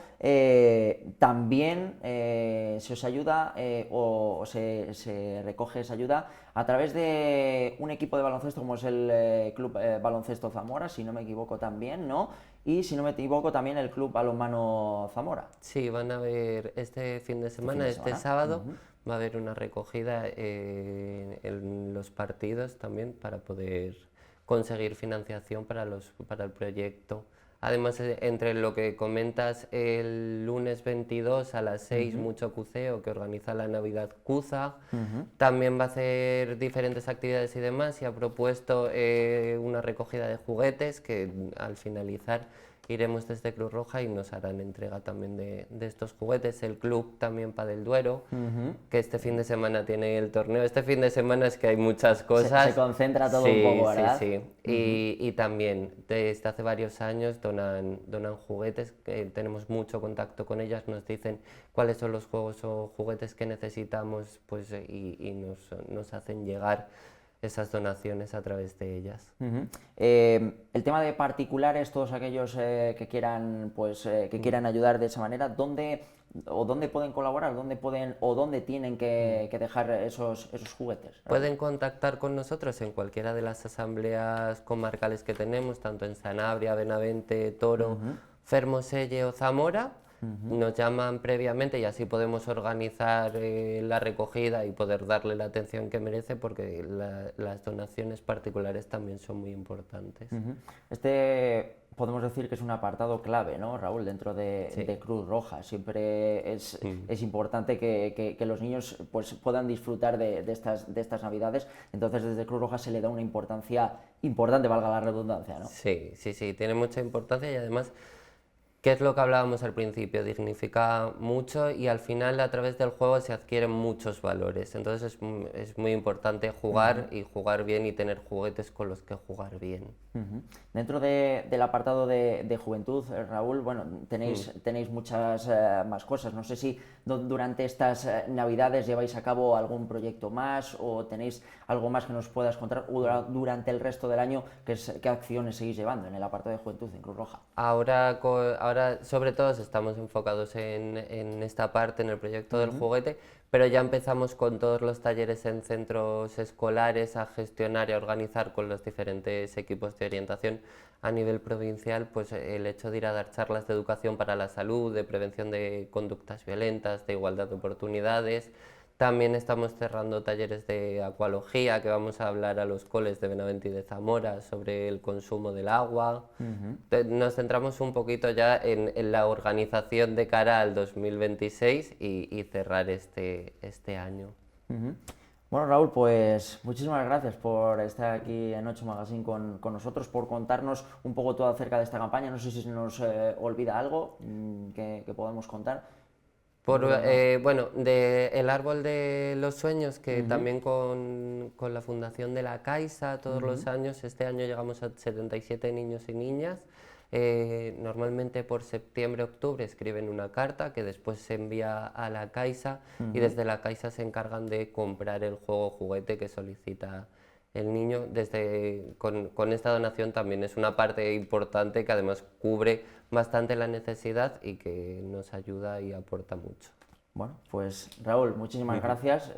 también se os ayuda o se recoge esa ayuda a través de un equipo de baloncesto como es el Club Baloncesto Zamora, si no me equivoco también, ¿no? Y si no me equivoco también el Club Balonmano Zamora.
Sí, van a haber este fin de semana, este sábado. Va a haber una recogida en los partidos también para poder conseguir financiación para el proyecto. Además, entre lo que comentas, el lunes 22 a las 6, Mucho Cuceo, que organiza la Navidad Cuza, también va a hacer diferentes actividades y demás, y ha propuesto una recogida de juguetes que al finalizar iremos desde Cruz Roja y nos harán entrega también de estos juguetes. El club también Padel Duero, que este fin de semana tiene el torneo. Este fin de semana es que hay muchas cosas.
Se concentra todo un poco, ¿verdad?
Sí. Y también desde hace varios años donan juguetes, que tenemos mucho contacto con ellas, nos dicen cuáles son los juegos o juguetes que necesitamos, pues, y nos hacen llegar esas donaciones a través de ellas.
El tema de particulares, todos aquellos que quieran ayudar de esa manera, ¿dónde pueden colaborar? ¿Dónde tienen que dejar esos juguetes?
Pueden contactar con nosotros en cualquiera de las asambleas comarcales que tenemos, tanto en Sanabria, Benavente, Toro, Fermoselle o Zamora. Nos llaman previamente y así podemos organizar la recogida y poder darle la atención que merece, porque las donaciones particulares también son muy importantes.
Este podemos decir que es un apartado clave, ¿no, Raúl, dentro de Cruz Roja. Siempre es importante que los niños pues, puedan disfrutar de estas Navidades. Entonces desde Cruz Roja se le da una importancia importante, valga la redundancia, ¿no?
Sí, tiene mucha importancia y además, ¿qué es lo que hablábamos al principio? Dignifica mucho y al final a través del juego se adquieren muchos valores. Entonces es muy importante jugar y jugar bien y tener juguetes con los que jugar bien.
Dentro del apartado de juventud, Raúl, bueno, tenéis muchas más cosas. No sé si durante estas Navidades lleváis a cabo algún proyecto más o tenéis algo más que nos puedas contar durante el resto del año, qué acciones seguís llevando en el apartado de juventud en Cruz Roja.
Ahora sobre todo estamos enfocados en esta parte, en el proyecto del juguete, pero ya empezamos con todos los talleres en centros escolares a gestionar y a organizar con los diferentes equipos de orientación a nivel provincial, pues el hecho de ir a dar charlas de educación para la salud, de prevención de conductas violentas, de igualdad de oportunidades. También estamos cerrando talleres de acualogía, que vamos a hablar a los coles de Benavente y de Zamora sobre el consumo del agua. Nos centramos un poquito ya en la organización de cara al 2026 y cerrar este año.
Bueno, Raúl, pues muchísimas gracias por estar aquí en 8 Magazine con nosotros, por contarnos un poco todo acerca de esta campaña. No sé si se nos olvida algo que podamos contar.
Bueno, el Árbol de los Sueños, que también con la Fundación de la Caixa todos los años, este año llegamos a 77 niños y niñas. Normalmente por septiembre-octubre escriben una carta que después se envía a la Caixa y desde la Caixa se encargan de comprar el juego juguete que solicita el niño. Con esta donación también es una parte importante que además cubre bastante la necesidad y que nos ayuda y aporta mucho.
Bueno, pues Raúl, muchísimas gracias.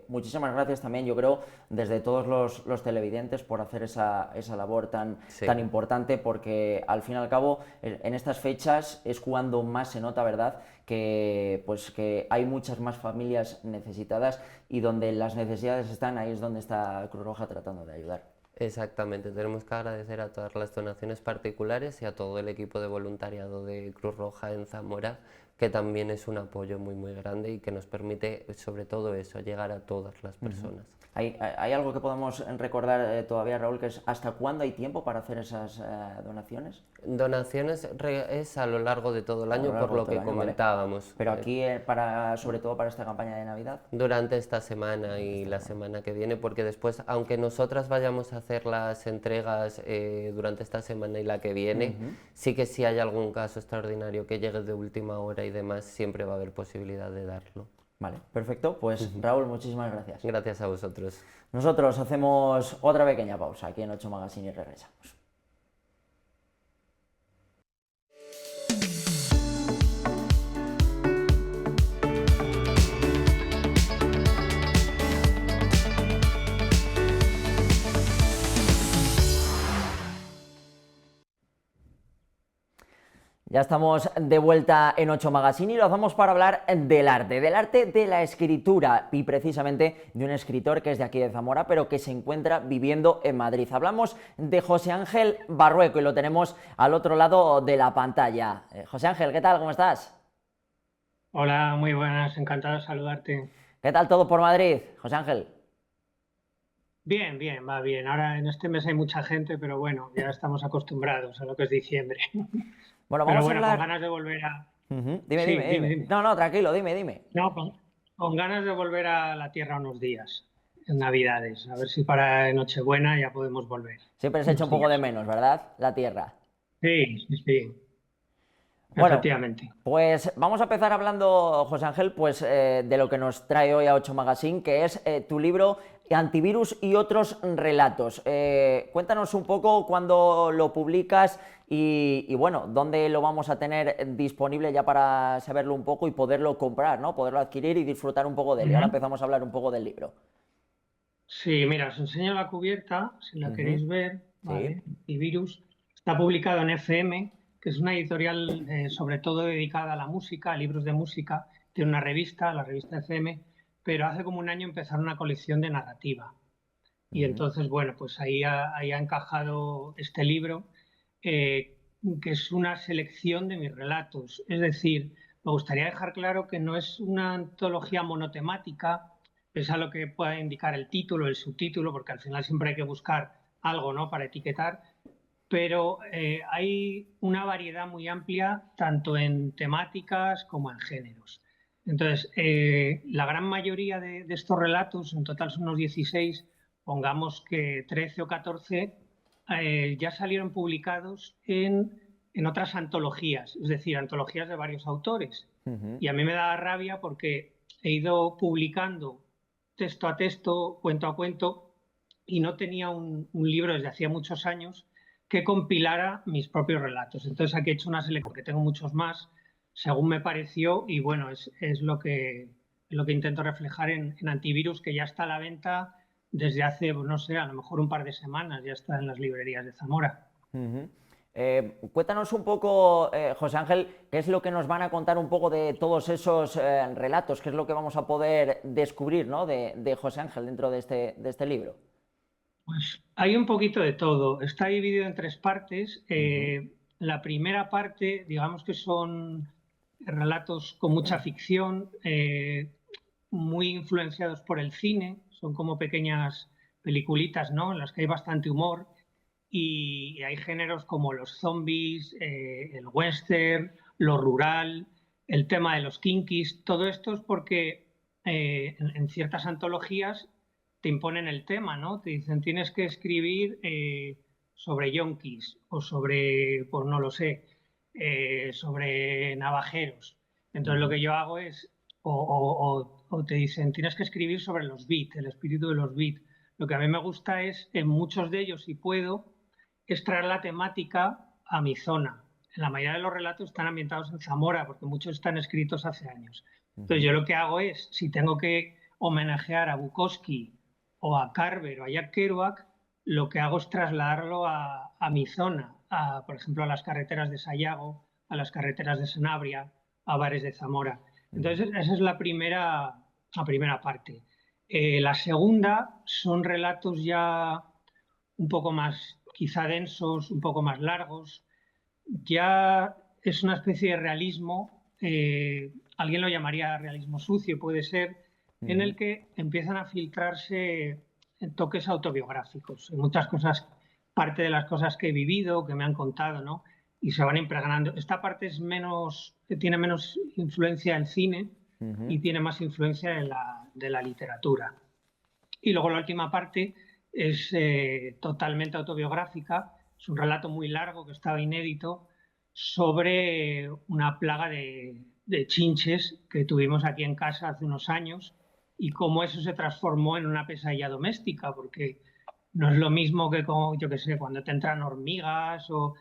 Muchísimas gracias también, yo creo, desde todos los televidentes por hacer esa labor tan importante, porque al fin y al cabo, en estas fechas es cuando más se nota, ¿verdad?, que hay muchas más familias necesitadas, y donde las necesidades están, ahí es donde está Cruz Roja tratando de ayudar.
Exactamente, tenemos que agradecer a todas las donaciones particulares y a todo el equipo de voluntariado de Cruz Roja en Zamora, que también es un apoyo muy grande y que nos permite, sobre todo eso, llegar a todas las personas.
¿Hay algo que podamos recordar todavía, Raúl, que es hasta cuándo hay tiempo para hacer esas donaciones?
Donaciones es a lo largo de todo el año, por lo que comentábamos.
Vale. Pero aquí, sobre todo para esta campaña de Navidad.
Durante esta semana y la semana que viene, porque después, aunque nosotras vayamos a hacer las entregas durante esta semana y la que viene, sí que si hay algún caso extraordinario que llegue de última hora y demás, siempre va a haber posibilidad de darlo.
Vale, perfecto. Pues Raúl, muchísimas gracias.
Gracias a vosotros.
Nosotros hacemos otra pequeña pausa aquí en 8 Magazine y regresamos. Ya estamos de vuelta en 8 Magazine y lo hacemos para hablar del arte de la escritura, y precisamente de un escritor que es de aquí de Zamora, pero que se encuentra viviendo en Madrid. Hablamos de José Ángel Barrueco y lo tenemos al otro lado de la pantalla. José Ángel, ¿qué tal? ¿Cómo estás?
Hola, muy buenas, encantado de saludarte.
¿Qué tal todo por Madrid, José Ángel?
Bien, va bien. Ahora en este mes hay mucha gente, pero bueno, ya estamos acostumbrados a lo que es diciembre.
Bueno, vamos a hablar...
con ganas de volver a...
Dime. No, tranquilo, dime.
No, con ganas de volver a la tierra unos días, en Navidades. A ver si para Nochebuena ya podemos volver.
Siempre se echa un poco de menos, ¿verdad? La tierra.
Sí.
Bueno,
efectivamente.
Pues vamos a empezar hablando, José Ángel, de lo que nos trae hoy a 8 Magazine, que es tu libro Antivirus y otros relatos. Cuéntanos un poco cuándo lo publicas y bueno, dónde lo vamos a tener disponible ya para saberlo un poco y poderlo comprar, ¿no? Poderlo adquirir y disfrutar un poco de él. Y ahora empezamos a hablar un poco del libro.
Sí, mira, os enseño la cubierta, si la queréis ver. Vale. Antivirus está publicado en FM, que es una editorial sobre todo dedicada a la música, a libros de música. Tiene una revista, la revista FM, pero hace como un año empezaron una colección de narrativa. Y entonces, bueno, pues ahí ha encajado este libro, que es una selección de mis relatos. Es decir, me gustaría dejar claro que no es una antología monotemática, pese a lo que pueda indicar el título, el subtítulo, porque al final siempre hay que buscar algo, ¿no?, para etiquetar. Pero hay una variedad muy amplia, tanto en temáticas como en géneros. Entonces, la gran mayoría de estos relatos, en total son unos 16, pongamos que 13 o 14, ya salieron publicados en otras antologías, es decir, antologías de varios autores. Y a mí me da rabia porque he ido publicando texto a texto, cuento a cuento, y no tenía un libro desde hacía muchos años que compilara mis propios relatos. Entonces aquí he hecho una selección, porque tengo muchos más, según me pareció, y bueno, es lo que intento reflejar en Antivirus, que ya está a la venta desde hace, no sé, a lo mejor un par de semanas, ya está en las librerías de Zamora.
Cuéntanos un poco, José Ángel, qué es lo que nos van a contar un poco de todos esos relatos, qué es lo que vamos a poder descubrir, ¿no?, de José Ángel dentro de este libro.
Pues hay un poquito de todo. Está dividido en 3 partes. La primera parte, digamos que son relatos con mucha ficción, muy influenciados por el cine. Son como pequeñas peliculitas, ¿no?, en las que hay bastante humor. Y hay géneros como los zombies, el western, lo rural, el tema de los kinkis. Todo esto es porque en ciertas antologías te imponen el tema, ¿no? Te dicen, tienes que escribir sobre yonkis o sobre, pues no lo sé, sobre navajeros. Entonces lo que yo hago es, o te dicen, tienes que escribir sobre los beat, el espíritu de los beat. Lo que a mí me gusta es, en muchos de ellos, si puedo, extraer la temática a mi zona. En la mayoría de los relatos están ambientados en Zamora, porque muchos están escritos hace años. Entonces yo lo que hago es, si tengo que homenajear a Bukowski o a Carver o a Jack Kerouac, lo que hago es trasladarlo a mi zona, por ejemplo, a las carreteras de Sayago, a las carreteras de Sanabria, a bares de Zamora. Entonces esa es la primera parte. La segunda son relatos ya un poco más, quizá densos, un poco más largos. Ya es una especie de realismo, alguien lo llamaría realismo sucio, puede ser, en el que empiezan a filtrarse toques autobiográficos. Muchas cosas, parte de las cosas que he vivido, que me han contado, ¿no? Y se van impregnando. Esta parte es tiene menos influencia del cine y tiene más influencia de la literatura. Y luego la última parte es totalmente autobiográfica, es un relato muy largo que estaba inédito sobre una plaga de chinches que tuvimos aquí en casa hace unos años y cómo eso se transformó en una pesadilla doméstica, porque no es lo mismo que, como, yo qué sé, cuando te entran hormigas o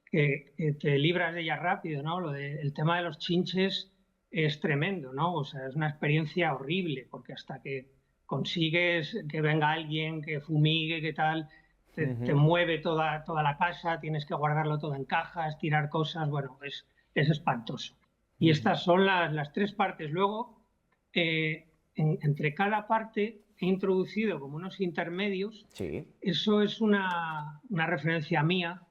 que te libras de ellas rápido, ¿no? El tema de los chinches es tremendo, ¿no? O sea, es una experiencia horrible, porque hasta que consigues que venga alguien, que fumigue, que tal, te mueve toda la casa, tienes que guardarlo todo en cajas, tirar cosas, bueno, es espantoso. Y estas son las tres partes. Luego, entre cada parte he introducido como unos intermedios.
Sí.
Eso es una referencia mía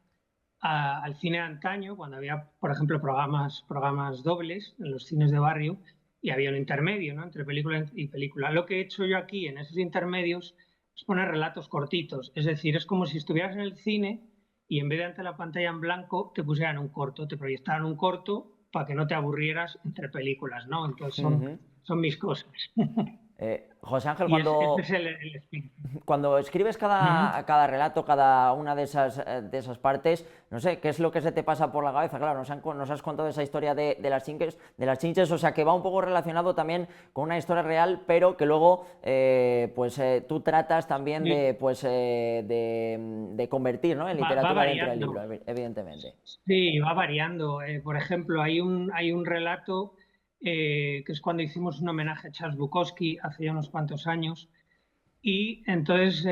al cine de antaño, cuando había, por ejemplo, programas dobles en los cines de barrio y había un intermedio, ¿no?, entre película y película. Lo que he hecho yo aquí en esos intermedios es poner relatos cortitos, es decir, es como si estuvieras en el cine y en vez de ante la pantalla en blanco te pusieran un corto, te proyectaran un corto para que no te aburrieras entre películas, ¿no? Entonces son mis cosas.
José Ángel,
cuando
escribes cada relato, cada una de esas partes, no sé, ¿qué es lo que se te pasa por la cabeza? Claro, nos has contado esa historia de las chinches, o sea, que va un poco relacionado también con una historia real, pero que luego tú tratas también de convertir, ¿no?, en literatura dentro del libro, evidentemente.
Sí, va variando. Por ejemplo, hay un relato que es cuando hicimos un homenaje a Charles Bukowski hace ya unos cuantos años, y entonces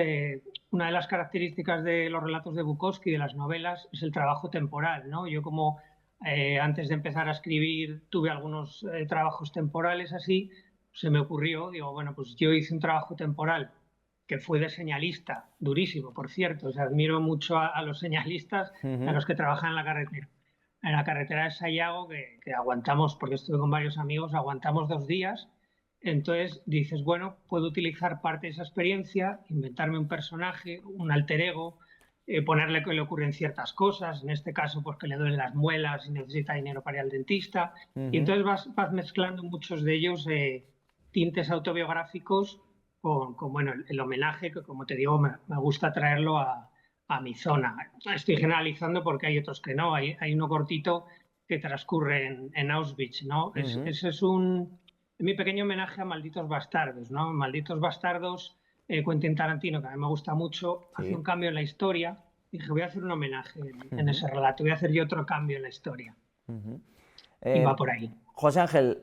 una de las características de los relatos de Bukowski, de las novelas, es el trabajo temporal, ¿no? Yo como antes de empezar a escribir tuve algunos trabajos temporales así, se me ocurrió, digo, bueno, pues yo hice un trabajo temporal que fue de señalista, durísimo, por cierto, o sea, admiro mucho a los señalistas, a los que trabajan en la carretera de Sayago, que aguantamos, porque estuve con varios amigos, aguantamos 2 días. Entonces dices, bueno, puedo utilizar parte de esa experiencia, inventarme un personaje, un alter ego, ponerle que le ocurren ciertas cosas, en este caso pues que le duelen las muelas y necesita dinero para ir al dentista, y entonces vas mezclando muchos de ellos tintes autobiográficos con bueno, el homenaje, que como te digo me gusta traerlo a mi zona. Estoy generalizando porque hay otros que no. Hay uno cortito que transcurre en Auschwitz, ¿no? Ese es mi pequeño homenaje a Malditos Bastardos, ¿no? Malditos Bastardos, Quentin Tarantino, que a mí me gusta mucho, hace un cambio en la historia. Dije, voy a hacer un homenaje en ese relato, voy a hacer yo otro cambio en la historia. Y va por ahí.
José Ángel,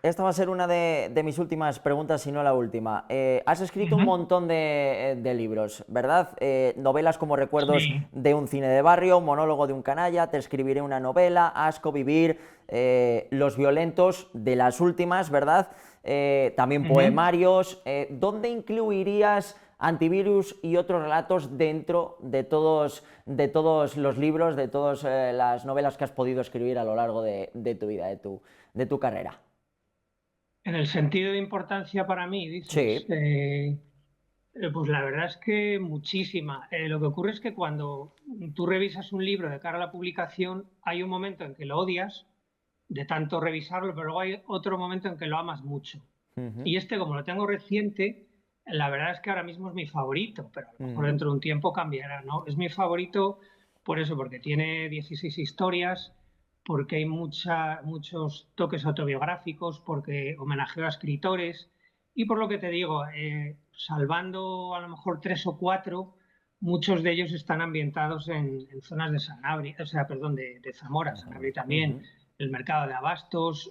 esta va a ser una de mis últimas preguntas, si no la última. Has escrito un montón de libros, ¿verdad? Novelas como Recuerdos de un cine de barrio, Monólogo de un canalla, Te escribiré una novela, Asco, Vivir, Los violentos, de las últimas, ¿verdad? También poemarios. ¿Dónde incluirías Antivirus y otros relatos dentro de todos los libros, de todas las novelas que has podido escribir a lo largo de tu vida, de tu carrera?
En el sentido de importancia para mí, dices.
Sí.
Pues la verdad es que muchísima. Lo que ocurre es que cuando tú revisas un libro de cara a la publicación, hay un momento en que lo odias, de tanto revisarlo, pero luego hay otro momento en que lo amas mucho. Y como lo tengo reciente, la verdad es que ahora mismo es mi favorito, pero a lo mejor dentro de un tiempo cambiará, ¿no? Es mi favorito por eso, porque tiene 16 historias, porque hay muchos toques autobiográficos, porque homenajeo a escritores, y por lo que te digo, salvando a lo mejor 3 o 4, muchos de ellos están ambientados en zonas de Sanabria, de Zamora, Sanabria también, el mercado de abastos,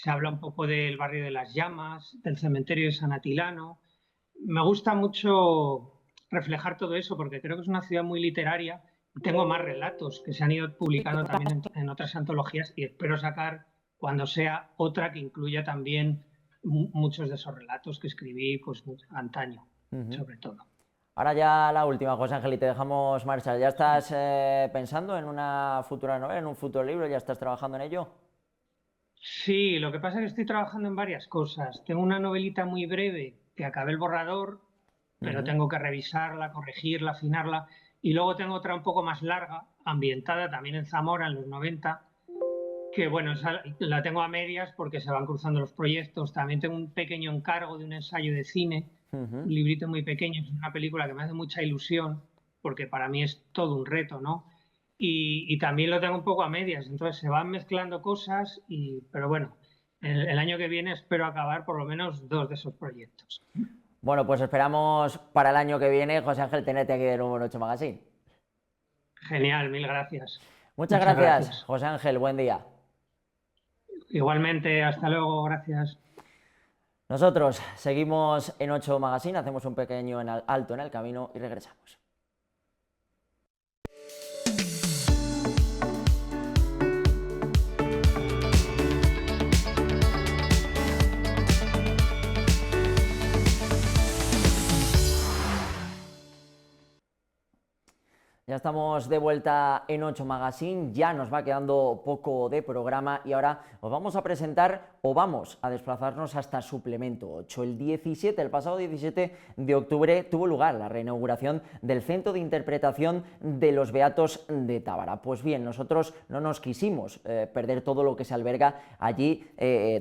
se habla un poco del barrio de las Llamas, del cementerio de San Atilano. Me gusta mucho reflejar todo eso porque creo que es una ciudad muy literaria. Tengo más relatos que se han ido publicando también en otras antologías y espero sacar cuando sea otra que incluya también muchos de esos relatos que escribí pues antaño, sobre todo.
Ahora ya la última, José Ángel, y te dejamos marchar. ¿Ya estás pensando en una futura novela, en un futuro libro? ¿Ya estás trabajando en ello?
Sí, lo que pasa es que estoy trabajando en varias cosas. Tengo una novelita muy breve que acabé el borrador, pero tengo que revisarla, corregirla, afinarla. Y luego tengo otra un poco más larga, ambientada también en Zamora, en los 90, que bueno, esa la tengo a medias porque se van cruzando los proyectos. También tengo un pequeño encargo de un ensayo de cine, un librito muy pequeño, es una película que me hace mucha ilusión, porque para mí es todo un reto, ¿no? Y también lo tengo un poco a medias, entonces se van mezclando cosas, pero bueno, el año que viene espero acabar por lo menos 2 de esos proyectos.
Bueno, pues esperamos para el año que viene, José Ángel, tenerte aquí de Número 8 Magazine.
Genial, mil gracias.
Muchas gracias, José Ángel, buen día.
Igualmente, hasta luego, gracias.
Nosotros seguimos en 8 Magazine, hacemos un pequeño alto en el camino y regresamos. Ya estamos de vuelta en 8 Magazine, ya nos va quedando poco de programa y ahora os vamos a presentar o vamos a desplazarnos hasta Suplemento 8. El pasado 17 de octubre tuvo lugar la reinauguración del Centro de Interpretación de los Beatos de Tábara. Pues bien, nosotros no nos quisimos perder todo lo que se alberga allí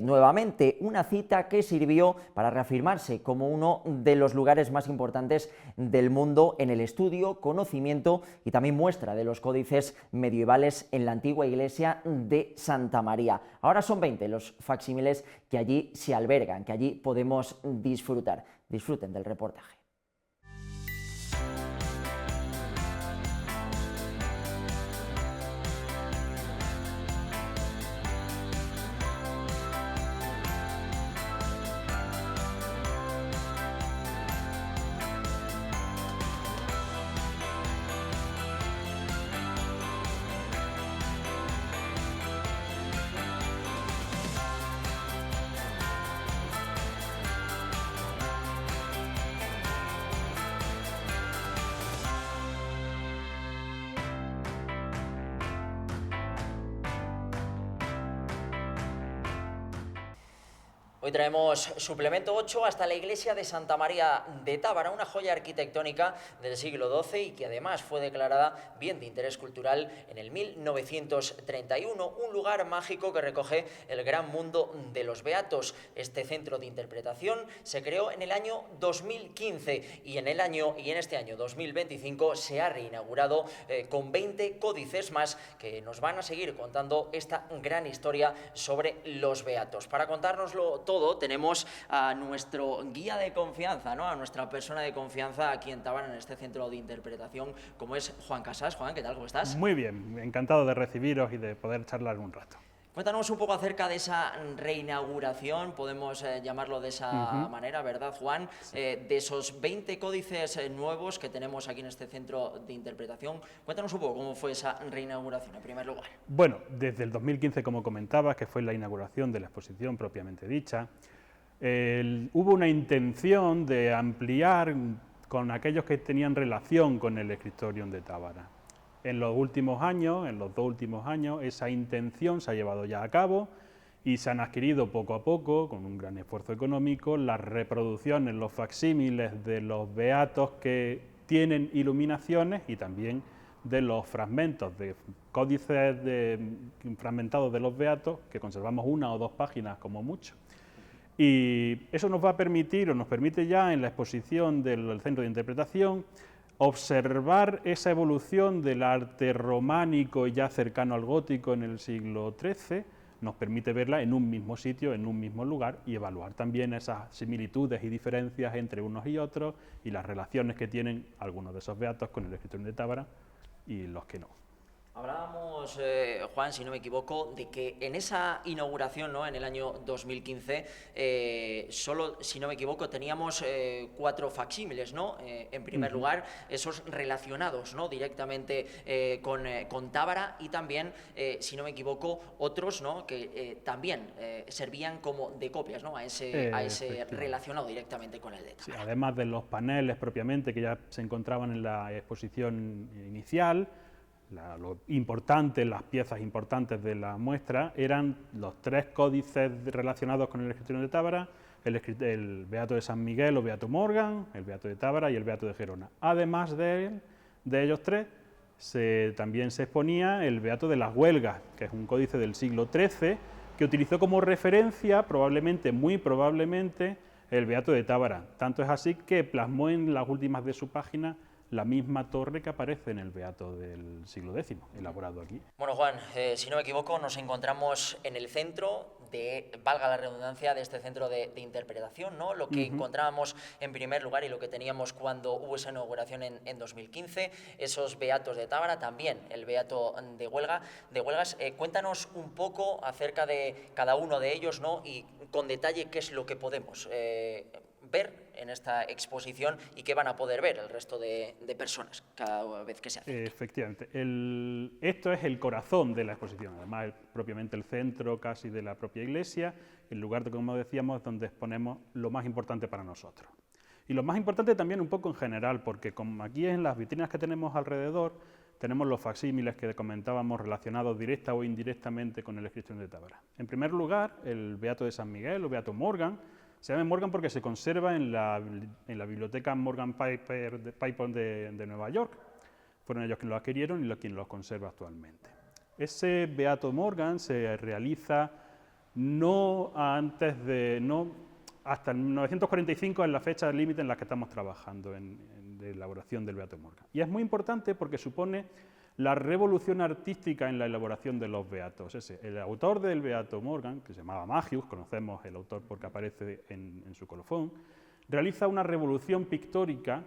nuevamente, una cita que sirvió para reafirmarse como uno de los lugares más importantes del mundo en el estudio, conocimiento y también muestra de los códices medievales en la antigua iglesia de Santa María. Ahora son 20 los facsímiles que allí se albergan, que allí podemos disfrutar. Disfruten del reportaje. Hoy traemos Suplemento 8 hasta la iglesia de Santa María de Tábara, una joya arquitectónica del siglo XII y que además fue declarada bien de interés cultural en el 1931, un lugar mágico que recoge el gran mundo de los beatos. Este centro de interpretación se creó en el año 2015 y en este año 2025 se ha reinaugurado con 20 códices más que nos van a seguir contando esta gran historia sobre los beatos. Para contárnoslo todo tenemos a nuestro guía de confianza, ¿no? A nuestra persona de confianza aquí en Tábara, en este centro de interpretación, como es Juan Casas. Juan, ¿qué tal? ¿Cómo estás?
Muy bien, encantado de recibiros y de poder charlar un rato.
Cuéntanos un poco acerca de esa reinauguración, podemos llamarlo de esa manera, ¿verdad, Juan? De esos 20 códices nuevos que tenemos aquí en este centro de interpretación. Cuéntanos un poco cómo fue esa reinauguración, en primer lugar.
Bueno, desde el 2015, como comentabas, que fue la inauguración de la exposición propiamente dicha, hubo una intención de ampliar con aquellos que tenían relación con el Scriptorium de Tábara. En los últimos años, en los 2 últimos años, esa intención se ha llevado ya a cabo y se han adquirido poco a poco, con un gran esfuerzo económico, las reproducciones, los facsímiles de los beatos que tienen iluminaciones y también de los fragmentos de códices fragmentados de los beatos, que conservamos 1 o 2 páginas como mucho. Y eso nos va a permitir, o nos permite ya en la exposición del Centro de Interpretación, observar esa evolución del arte románico ya cercano al gótico en el siglo XIII, nos permite verla en un mismo sitio, en un mismo lugar, y evaluar también esas similitudes y diferencias entre unos y otros, y las relaciones que tienen algunos de esos beatos con el Scriptorium de Tábara y los que no.
Hablábamos, Juan, si no me equivoco, de que en esa inauguración, ¿no?, en el año 2015, solo, si no me equivoco, teníamos 4 facsímiles, ¿no? En primer lugar, esos relacionados, ¿no?, directamente con Tábara, y también, si no me equivoco, otros, ¿no?, que también servían como de copias, ¿no?, a ese relacionado directamente con el de Tábara.
Sí, además de los paneles propiamente que ya se encontraban en la exposición inicial, lo importante, las piezas importantes de la muestra eran los 3 códices relacionados con el escritorio de Tábara, el Beato de San Miguel o Beato Morgan, el Beato de Tábara y el Beato de Gerona. Además de ellos 3, también se exponía el Beato de las Huelgas, que es un códice del siglo XIII, que utilizó como referencia, muy probablemente, el Beato de Tábara. Tanto es así que plasmó en las últimas de su página la misma torre que aparece en el Beato del siglo X, elaborado aquí.
Bueno, Juan, si no me equivoco, nos encontramos en el centro valga la redundancia, de este centro de interpretación, ¿no? Lo que encontrábamos en primer lugar y lo que teníamos cuando hubo esa inauguración en 2015, esos beatos de Tábara, también el beato de Huelgas. Cuéntanos un poco acerca de cada uno de ellos, ¿no?, y con detalle qué es lo que podemos ver en esta exposición y qué van a poder ver el resto de personas cada vez que se acerquen.
Efectivamente. Esto es el corazón de la exposición, además propiamente el centro casi de la propia iglesia, el lugar, como decíamos, donde exponemos lo más importante para nosotros. Y lo más importante también un poco en general, porque como aquí en las vitrinas que tenemos alrededor, tenemos los facsímiles que comentábamos relacionados directa o indirectamente con el escritorio de Tábara. En primer lugar, el Beato de San Miguel o Beato Morgan. Se llama Morgan porque se conserva en la biblioteca Morgan Piper de Nueva York. Fueron ellos quienes lo adquirieron y quien los conserva actualmente. Ese Beato Morgan se realiza hasta el 1945, en la fecha límite en la que estamos trabajando de elaboración del Beato Morgan. Y es muy importante porque supone la revolución artística en la elaboración de los beatos. El autor del Beato Morgan, que se llamaba Magius, conocemos el autor porque aparece en su colofón, realiza una revolución pictórica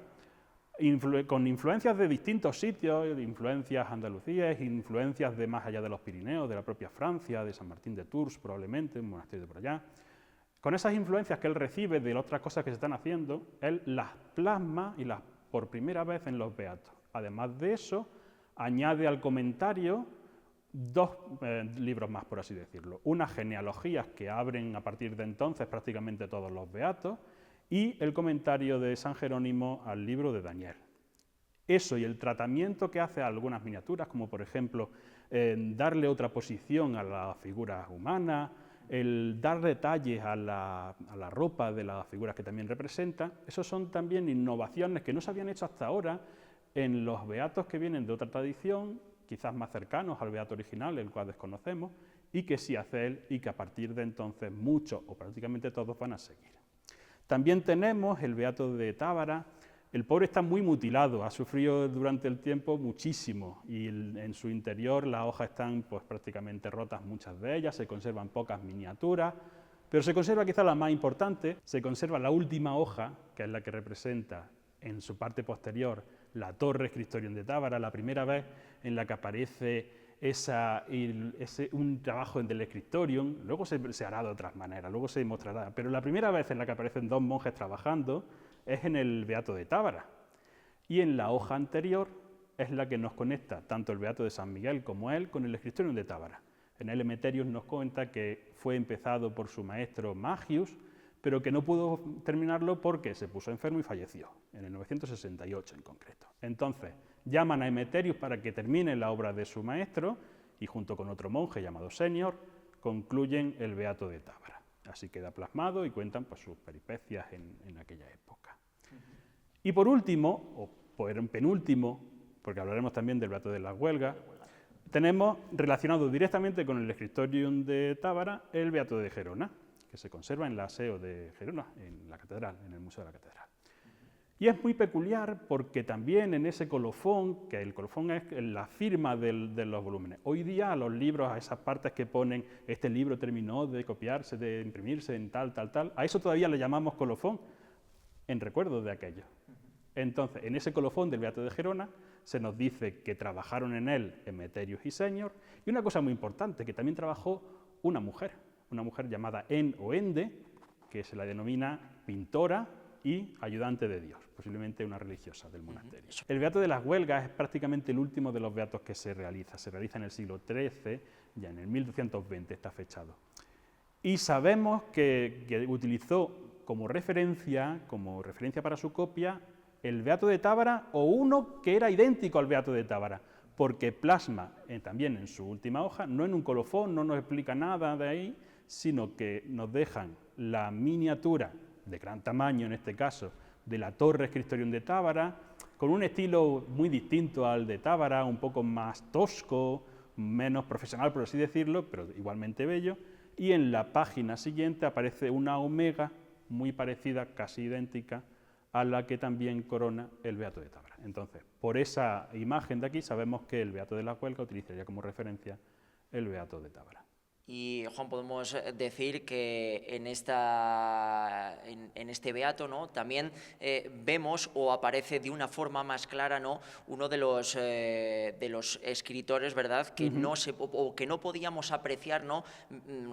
con influencias de distintos sitios, influencias andaluzíes, influencias de más allá de los Pirineos, de la propia Francia, de San Martín de Tours probablemente, un monasterio de por allá. Con esas influencias que él recibe de otras cosas que se están haciendo, él las plasma y las por primera vez en los beatos. Además de eso, añade al comentario 2 libros más, por así decirlo. Unas genealogías que abren a partir de entonces prácticamente todos los beatos y el comentario de San Jerónimo al libro de Daniel. Eso y el tratamiento que hace a algunas miniaturas, como por ejemplo darle otra posición a la figura humana, el dar detalles a la ropa de las figuras que también representa, esos son también innovaciones que no se habían hecho hasta ahora en los beatos que vienen de otra tradición, quizás más cercanos al beato original, el cual desconocemos, y que sí hace él y que a partir de entonces muchos o prácticamente todos van a seguir. También tenemos el Beato de Tábara. El pobre está muy mutilado, ha sufrido durante el tiempo muchísimo y en su interior las hojas están pues, prácticamente rotas, muchas de ellas, se conservan pocas miniaturas, pero se conserva quizá la más importante, se conserva la última hoja, que es la que representa en su parte posterior la torre Scriptorium de Tábara, la primera vez en la que aparece un trabajo del Scriptorium, luego se hará de otras maneras, luego se mostrará, pero la primera vez en la que aparecen 2 monjes trabajando es en el Beato de Tábara, y en la hoja anterior es la que nos conecta tanto el Beato de San Miguel como él con el Scriptorium de Tábara. En el Emeterius nos cuenta que fue empezado por su maestro Magius, pero que no pudo terminarlo porque se puso enfermo y falleció, en el 968 en concreto. Entonces, llaman a Emeterius para que termine la obra de su maestro y junto con otro monje llamado Senior, concluyen el Beato de Tábara. Así queda plasmado y cuentan pues, sus peripecias en aquella época. Y por último, o por penúltimo, porque hablaremos también del Beato de las Huelgas, tenemos relacionado directamente con el Scriptorium de Tábara el Beato de Gerona, que se conserva en la Aseo de Gerona, en la catedral, en el Museo de la Catedral. Y es muy peculiar porque también en ese colofón, que el colofón es la firma de los volúmenes. Hoy día a los libros, a esas partes que ponen, este libro terminó de copiarse, de imprimirse en tal, a eso todavía le llamamos colofón, en recuerdo de aquello. Entonces, en ese colofón del Beato de Gerona se nos dice que trabajaron en él Emeterius y Señor, y una cosa muy importante, que también trabajó una mujer llamada En o Ende, que se la denomina pintora y ayudante de Dios, posiblemente una religiosa del monasterio. El Beato de las Huelgas es prácticamente el último de los beatos que se realiza en el siglo XIII, ya en el 1220 está fechado. Y sabemos que utilizó como referencia para su copia, el Beato de Tábara o uno que era idéntico al Beato de Tábara, porque plasma también en su última hoja, no en un colofón, no nos explica nada de ahí, sino que nos dejan la miniatura de gran tamaño, en este caso, de la Torre Scriptorium de Tábara, con un estilo muy distinto al de Tábara, un poco más tosco, menos profesional, por así decirlo, pero igualmente bello, y en la página siguiente aparece una omega muy parecida, casi idéntica, a la que también corona el Beato de Tábara. Entonces, por esa imagen de aquí sabemos que el Beato de la Huelga utilizaría como referencia el Beato de Tábara.
Y, Juan, podemos decir que en este beato, ¿no?, también vemos o aparece de una forma más clara, ¿no?, uno de los escritores, ¿verdad?, que que no podíamos apreciar, ¿no?,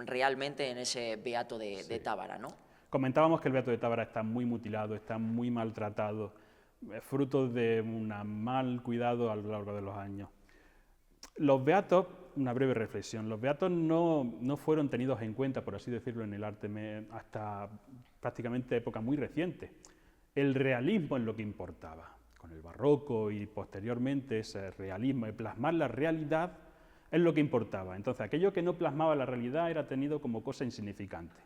realmente en ese beato de Tábara, ¿no?
Comentábamos que el Beato de Tábara está muy mutilado, está muy maltratado, fruto de un mal cuidado a lo largo de los años. Los beatos, una breve reflexión, los beatos no fueron tenidos en cuenta, por así decirlo, en el arte hasta prácticamente época muy reciente. El realismo es lo que importaba. Con el barroco y posteriormente ese realismo de plasmar la realidad es lo que importaba. Entonces, aquello que no plasmaba la realidad era tenido como cosa insignificante.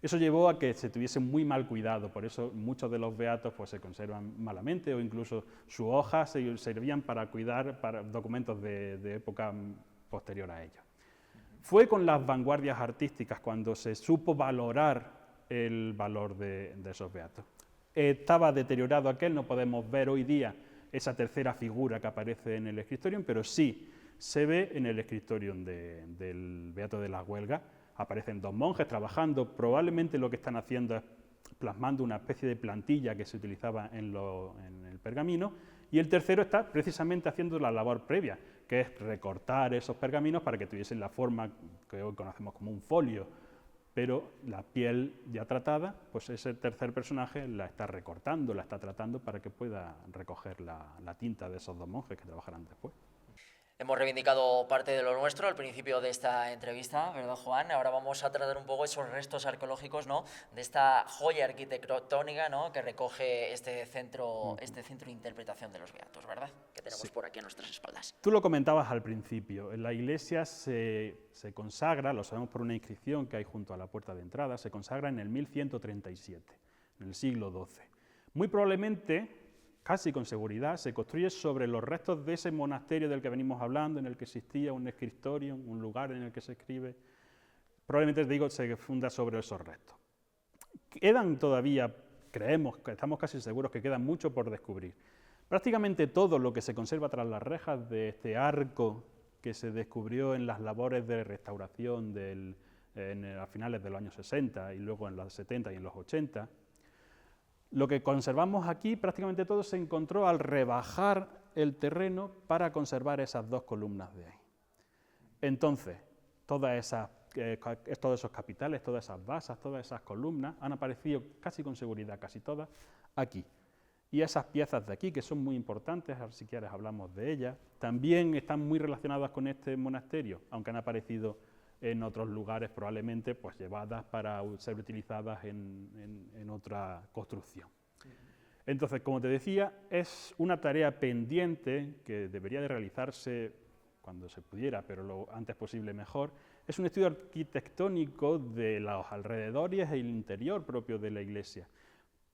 Eso llevó a que se tuviese muy mal cuidado, por eso muchos de los beatos pues, se conservan malamente o incluso sus hojas se servían para cuidar documentos de época posterior a ello. Fue con las vanguardias artísticas cuando se supo valorar el valor de esos beatos. Estaba deteriorado aquel, no podemos ver hoy día esa tercera figura que aparece en el Scriptorium, pero sí se ve en el Scriptorium del Beato de las Huelgas. Aparecen dos monjes trabajando, probablemente lo que están haciendo es plasmando una especie de plantilla que se utilizaba en el pergamino, y el tercero está precisamente haciendo la labor previa, que es recortar esos pergaminos para que tuviesen la forma que hoy conocemos como un folio, pero la piel ya tratada, pues ese tercer personaje la está recortando, la está tratando para que pueda recoger la tinta de esos dos monjes que trabajarán después.
Hemos reivindicado parte de lo nuestro al principio de esta entrevista, ¿verdad, Juan? Ahora vamos a tratar un poco esos restos arqueológicos, ¿no?, de esta joya arquitectónica, ¿no?, que recoge este centro de interpretación de los beatos, ¿verdad?, que tenemos por aquí a nuestras espaldas.
Tú lo comentabas al principio, en la iglesia se consagra, lo sabemos por una inscripción que hay junto a la puerta de entrada, se consagra en el 1137, en el siglo XII. Muy probablemente, casi con seguridad, se construye sobre los restos de ese monasterio del que venimos hablando, en el que existía un scriptorium, un lugar en el que se escribe. Probablemente, digo, se funda sobre esos restos. Quedan todavía, creemos, estamos casi seguros que queda mucho por descubrir. Prácticamente todo lo que se conserva tras las rejas de este arco que se descubrió en las labores de restauración a finales de los años 60 y luego en los 70 y en los 80, lo que conservamos aquí, prácticamente todo se encontró al rebajar el terreno para conservar esas dos columnas de ahí. Entonces, todos esos capiteles, todas esas basas, todas esas columnas han aparecido casi con seguridad, casi todas, aquí. Y esas piezas de aquí, que son muy importantes, si quieres hablamos de ellas, también están muy relacionadas con este monasterio, aunque han aparecido en otros lugares probablemente pues llevadas para ser utilizadas en otra construcción. Entonces, como te decía, es una tarea pendiente que debería de realizarse cuando se pudiera, pero lo antes posible mejor. Es un estudio arquitectónico de los alrededores y el interior propio de la iglesia,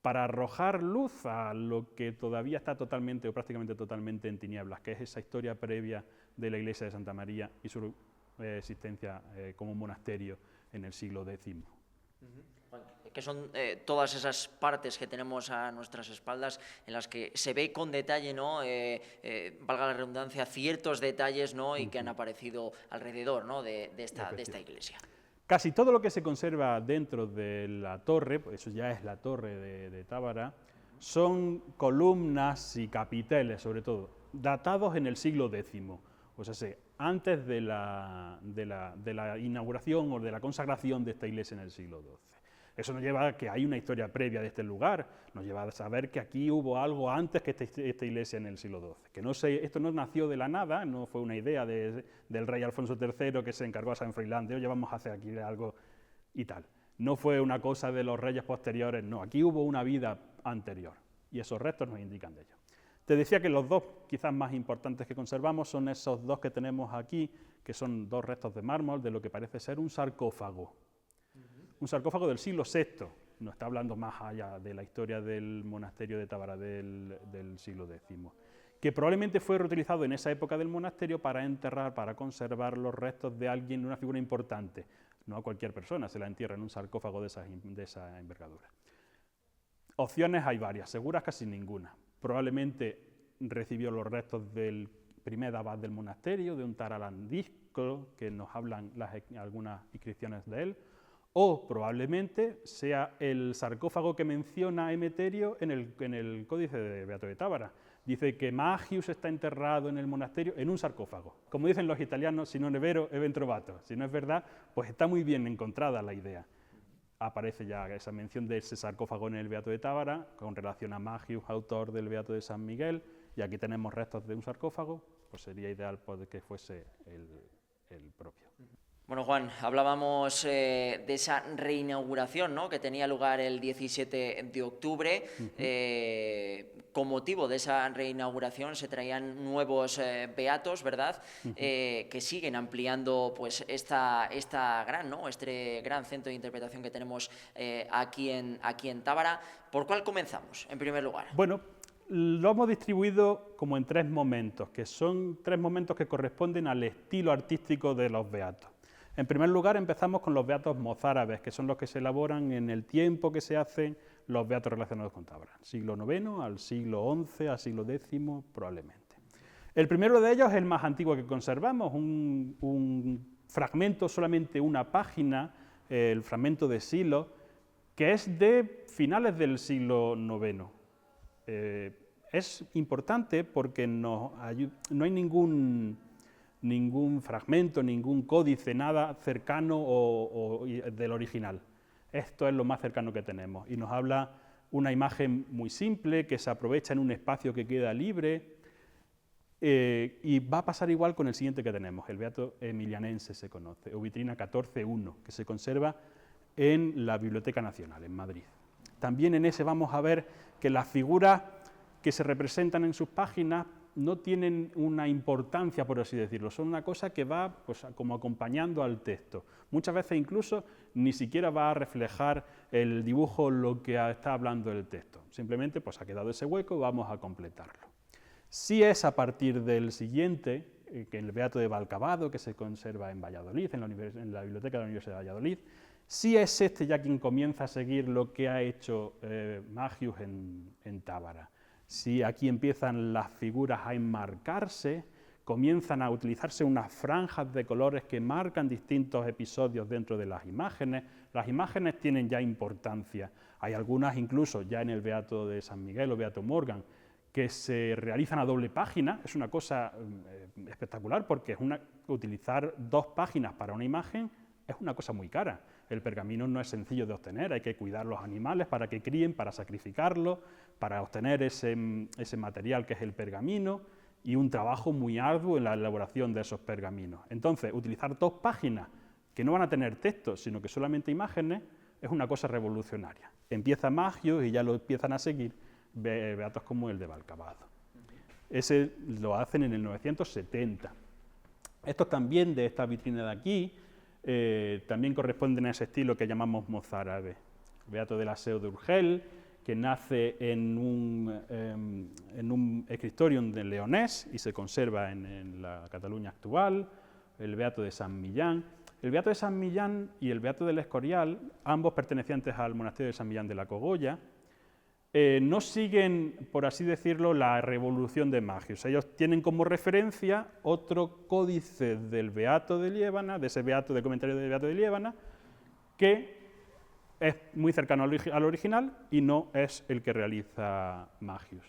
para arrojar luz a lo que todavía está totalmente o prácticamente totalmente en tinieblas, que es esa historia previa de la iglesia de Santa María y su existencia como monasterio en el siglo X.
Que son todas esas partes que tenemos a nuestras espaldas en las que se ve con detalle, ¿no?, valga la redundancia, ciertos detalles, ¿no?, y que han aparecido alrededor, ¿no?, de esta iglesia.
Casi todo lo que se conserva dentro de la torre, pues eso ya es la torre de Tábara, son columnas y capiteles sobre todo. datados en el siglo X, o sea, antes de la inauguración o de la consagración de esta iglesia en el siglo XII. Eso nos lleva a que hay una historia previa de este lugar, nos lleva a saber que aquí hubo algo antes que esta iglesia en el siglo XII. Que no sé, esto no nació de la nada, no fue una idea del rey Alfonso III que se encargó a San Froilán de, oye, vamos a hacer aquí algo y tal. No fue una cosa de los reyes posteriores, no, aquí hubo una vida anterior y esos restos nos indican de ello. Te decía que los dos quizás más importantes que conservamos son esos dos que tenemos aquí, que son dos restos de mármol de lo que parece ser un sarcófago. Un sarcófago del siglo VI, no está hablando más allá de la historia del monasterio de Tábara del siglo X, que probablemente fue reutilizado en esa época del monasterio para enterrar, para conservar los restos de alguien, de una figura importante. No a cualquier persona se la entierra en un sarcófago de esa envergadura. Opciones hay varias, seguras casi ninguna. Probablemente recibió los restos del primer abad del monasterio, de un taralandisco, que nos hablan algunas inscripciones de él, o probablemente sea el sarcófago que menciona Emeterio en el Códice de Beato de Tábara. Dice que Magius está enterrado en el monasterio en un sarcófago. Como dicen los italianos, si non è vero, è ben trovato. Si no es verdad, pues está muy bien encontrada la idea. Aparece ya esa mención de ese sarcófago en el Beato de Tábara, con relación a Magius, autor del Beato de San Miguel, y aquí tenemos restos de un sarcófago, pues sería ideal que fuese el propio.
Bueno, Juan, hablábamos de esa reinauguración, ¿no?, que tenía lugar el 17 de octubre. Con motivo de esa reinauguración se traían nuevos beatos, ¿verdad?, que siguen ampliando pues este gran centro de interpretación que tenemos aquí en Tábara. ¿Por cuál comenzamos, en primer lugar?
Bueno, lo hemos distribuido como en tres momentos, que son tres momentos que corresponden al estilo artístico de los beatos. En primer lugar, empezamos con los beatos mozárabes, que son los que se elaboran en el tiempo que se hacen los beatos relacionados con Tábara, siglo IX al siglo XI, al siglo X probablemente. El primero de ellos es el más antiguo que conservamos, un fragmento, solamente una página, el fragmento de Silo, que es de finales del siglo IX. Es importante porque no hay ningún fragmento, ningún códice, nada cercano del original. Esto es lo más cercano que tenemos y nos habla una imagen muy simple que se aprovecha en un espacio que queda libre y va a pasar igual con el siguiente que tenemos, el Beato Emilianense se conoce, o vitrina 14.1, que se conserva en la Biblioteca Nacional, en Madrid. También en ese vamos a ver que las figuras que se representan en sus páginas no tienen una importancia, por así decirlo, son una cosa que va pues, como acompañando al texto. Muchas veces incluso ni siquiera va a reflejar el dibujo lo que está hablando el texto, simplemente pues, ha quedado ese hueco, vamos a completarlo. Si es a partir del siguiente, que el Beato de Valcabado, que se conserva en Valladolid, en la Biblioteca de la Universidad de Valladolid, si es este ya quien comienza a seguir lo que ha hecho Magius en Tábara. Si aquí empiezan las figuras a enmarcarse, comienzan a utilizarse unas franjas de colores que marcan distintos episodios dentro de las imágenes tienen ya importancia. Hay algunas incluso ya en el Beato de San Miguel o Beato Morgan que se realizan a doble página, es una cosa espectacular porque utilizar dos páginas para una imagen es una cosa muy cara. El pergamino no es sencillo de obtener, hay que cuidar los animales para que críen, para sacrificarlos, para obtener ese material que es el pergamino y un trabajo muy arduo en la elaboración de esos pergaminos. Entonces, utilizar dos páginas que no van a tener texto, sino que solamente imágenes, es una cosa revolucionaria. Empieza Magius y ya lo empiezan a seguir beatos como el de Valcabado. Ese lo hacen en el 970. Estos también de esta vitrina de aquí, también corresponden a ese estilo que llamamos mozárabe. Beato del Aseo de Urgel, que nace en un escritorium de Leonés y se conserva en la Cataluña actual, el Beato de San Millán. El Beato de San Millán y el Beato del Escorial, ambos pertenecientes al monasterio de San Millán de la Cogolla, no siguen, por así decirlo, la revolución de Magius. Ellos tienen como referencia otro códice del Beato de Liébana, de ese Beato de comentario del Beato de Liébana, que es muy cercano al original y no es el que realiza Magius.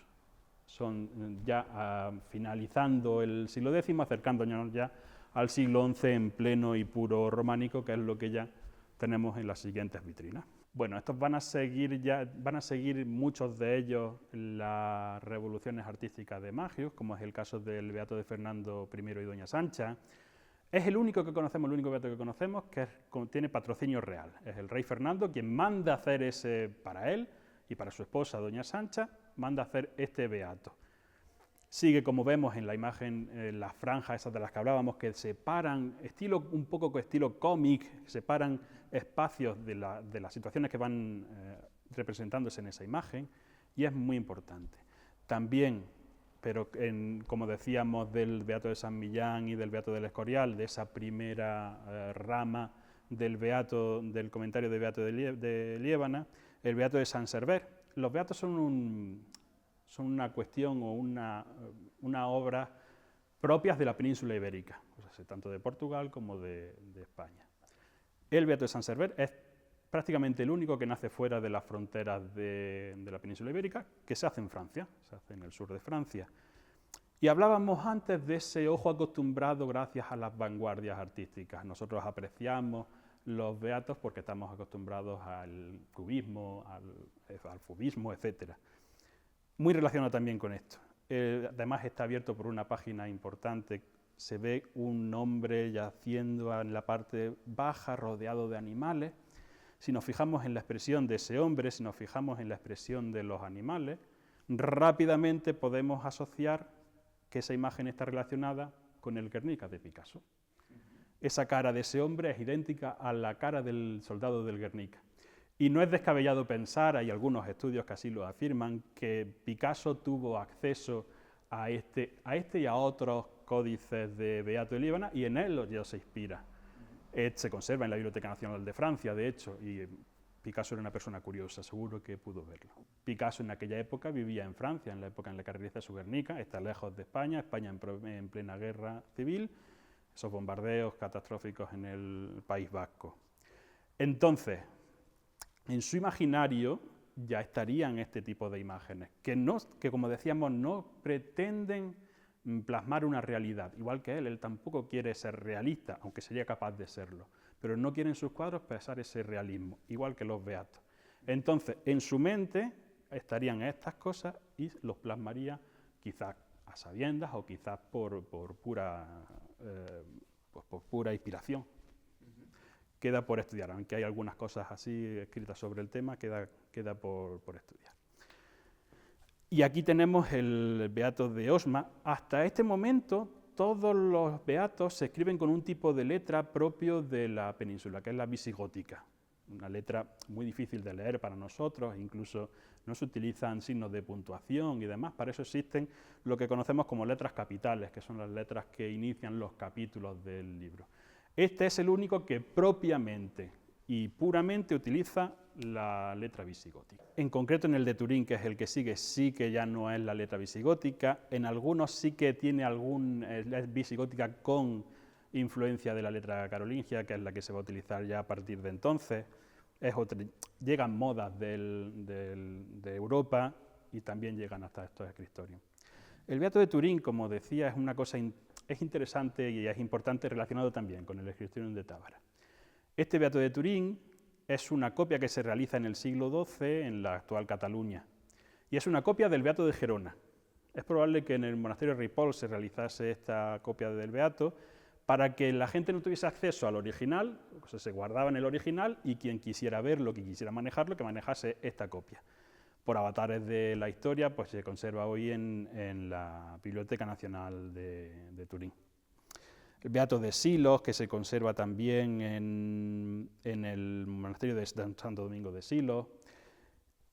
son ya finalizando el siglo X, acercándonos ya al siglo XI en pleno y puro románico, que es lo que ya tenemos en las siguientes vitrinas. Bueno, estos van a seguir muchos de ellos las revoluciones artísticas de Magius, como es el caso del Beato de Fernando I y Doña Sancha. Es el único que conocemos, el único beato que conocemos que tiene patrocinio real. Es el rey Fernando quien manda hacer ese para él y para su esposa Doña Sancha, manda hacer este beato. Sigue, como vemos en la imagen, las franjas esas de las que hablábamos, que separan, un poco con estilo cómic, separan espacios de las situaciones que van representándose en esa imagen, y es muy importante. También, pero como decíamos del Beato de San Millán y del Beato del Escorial, de esa primera rama del comentario de Beato de Liébana, el Beato de San Server. Los beatos son una cuestión o una obra propias de la península ibérica, o sea, tanto de Portugal como de España. El Beato de San Server es prácticamente el único que nace fuera de las fronteras de la península ibérica, que se hace en Francia, se hace en el sur de Francia. Y hablábamos antes de ese ojo acostumbrado gracias a las vanguardias artísticas. Nosotros apreciamos los beatos porque estamos acostumbrados al cubismo, al fubismo, etc. Muy relacionado también con esto. Además está abierto por una página importante. Se ve un hombre yaciendo en la parte baja, rodeado de animales. Si nos fijamos en la expresión de ese hombre, si nos fijamos en la expresión de los animales, rápidamente podemos asociar que esa imagen está relacionada con el Guernica de Picasso. Esa cara de ese hombre es idéntica a la cara del soldado del Guernica. Y no es descabellado pensar, hay algunos estudios que así lo afirman, que Picasso tuvo acceso a este y a otros códices de Beato de Liébana, y en él ya se inspira. Se conserva en la Biblioteca Nacional de Francia, de hecho, y Picasso era una persona curiosa, seguro que pudo verlo. Picasso en aquella época vivía en Francia, en la época en la que realiza su Guernica, está lejos de España, en plena guerra civil, esos bombardeos catastróficos en el País Vasco. Entonces, en su imaginario ya estarían este tipo de imágenes, que como decíamos, no pretenden plasmar una realidad, igual que él tampoco quiere ser realista, aunque sería capaz de serlo, pero no quiere en sus cuadros expresar ese realismo, igual que los beatos. Entonces, en su mente estarían estas cosas y los plasmaría quizás a sabiendas o quizás por pura inspiración. Queda por estudiar, aunque hay algunas cosas así escritas sobre el tema, queda por estudiar. Y aquí tenemos el Beato de Osma. Hasta este momento todos los beatos se escriben con un tipo de letra propio de la península, que es la visigótica. Una letra muy difícil de leer para nosotros, incluso no se utilizan signos de puntuación y demás. Para eso existen lo que conocemos como letras capitales, que son las letras que inician los capítulos del libro. Este es el único que propiamente y puramente utiliza la letra visigótica. En concreto en el de Turín, que es el que sigue, sí que ya no es la letra visigótica. En algunos sí que tiene es visigótica con influencia de la letra carolingia, que es la que se va a utilizar ya a partir de entonces. Llegan modas de Europa y también llegan hasta estos escritorios. El Beato de Turín, como decía, es una cosa es interesante y es importante relacionado también con el Escritorium de Tábara. Este Beato de Turín es una copia que se realiza en el siglo XII en la actual Cataluña y es una copia del Beato de Gerona. Es probable que en el monasterio de Ripoll se realizase esta copia del Beato para que la gente no tuviese acceso al original, o sea, se guardaba en el original y quien quisiera verlo, quien quisiera manejarlo, que manejase esta copia. Por avatares de la historia, pues se conserva hoy en la Biblioteca Nacional de Turín. El Beato de Silos, que se conserva también en el monasterio de Santo Domingo de Silos,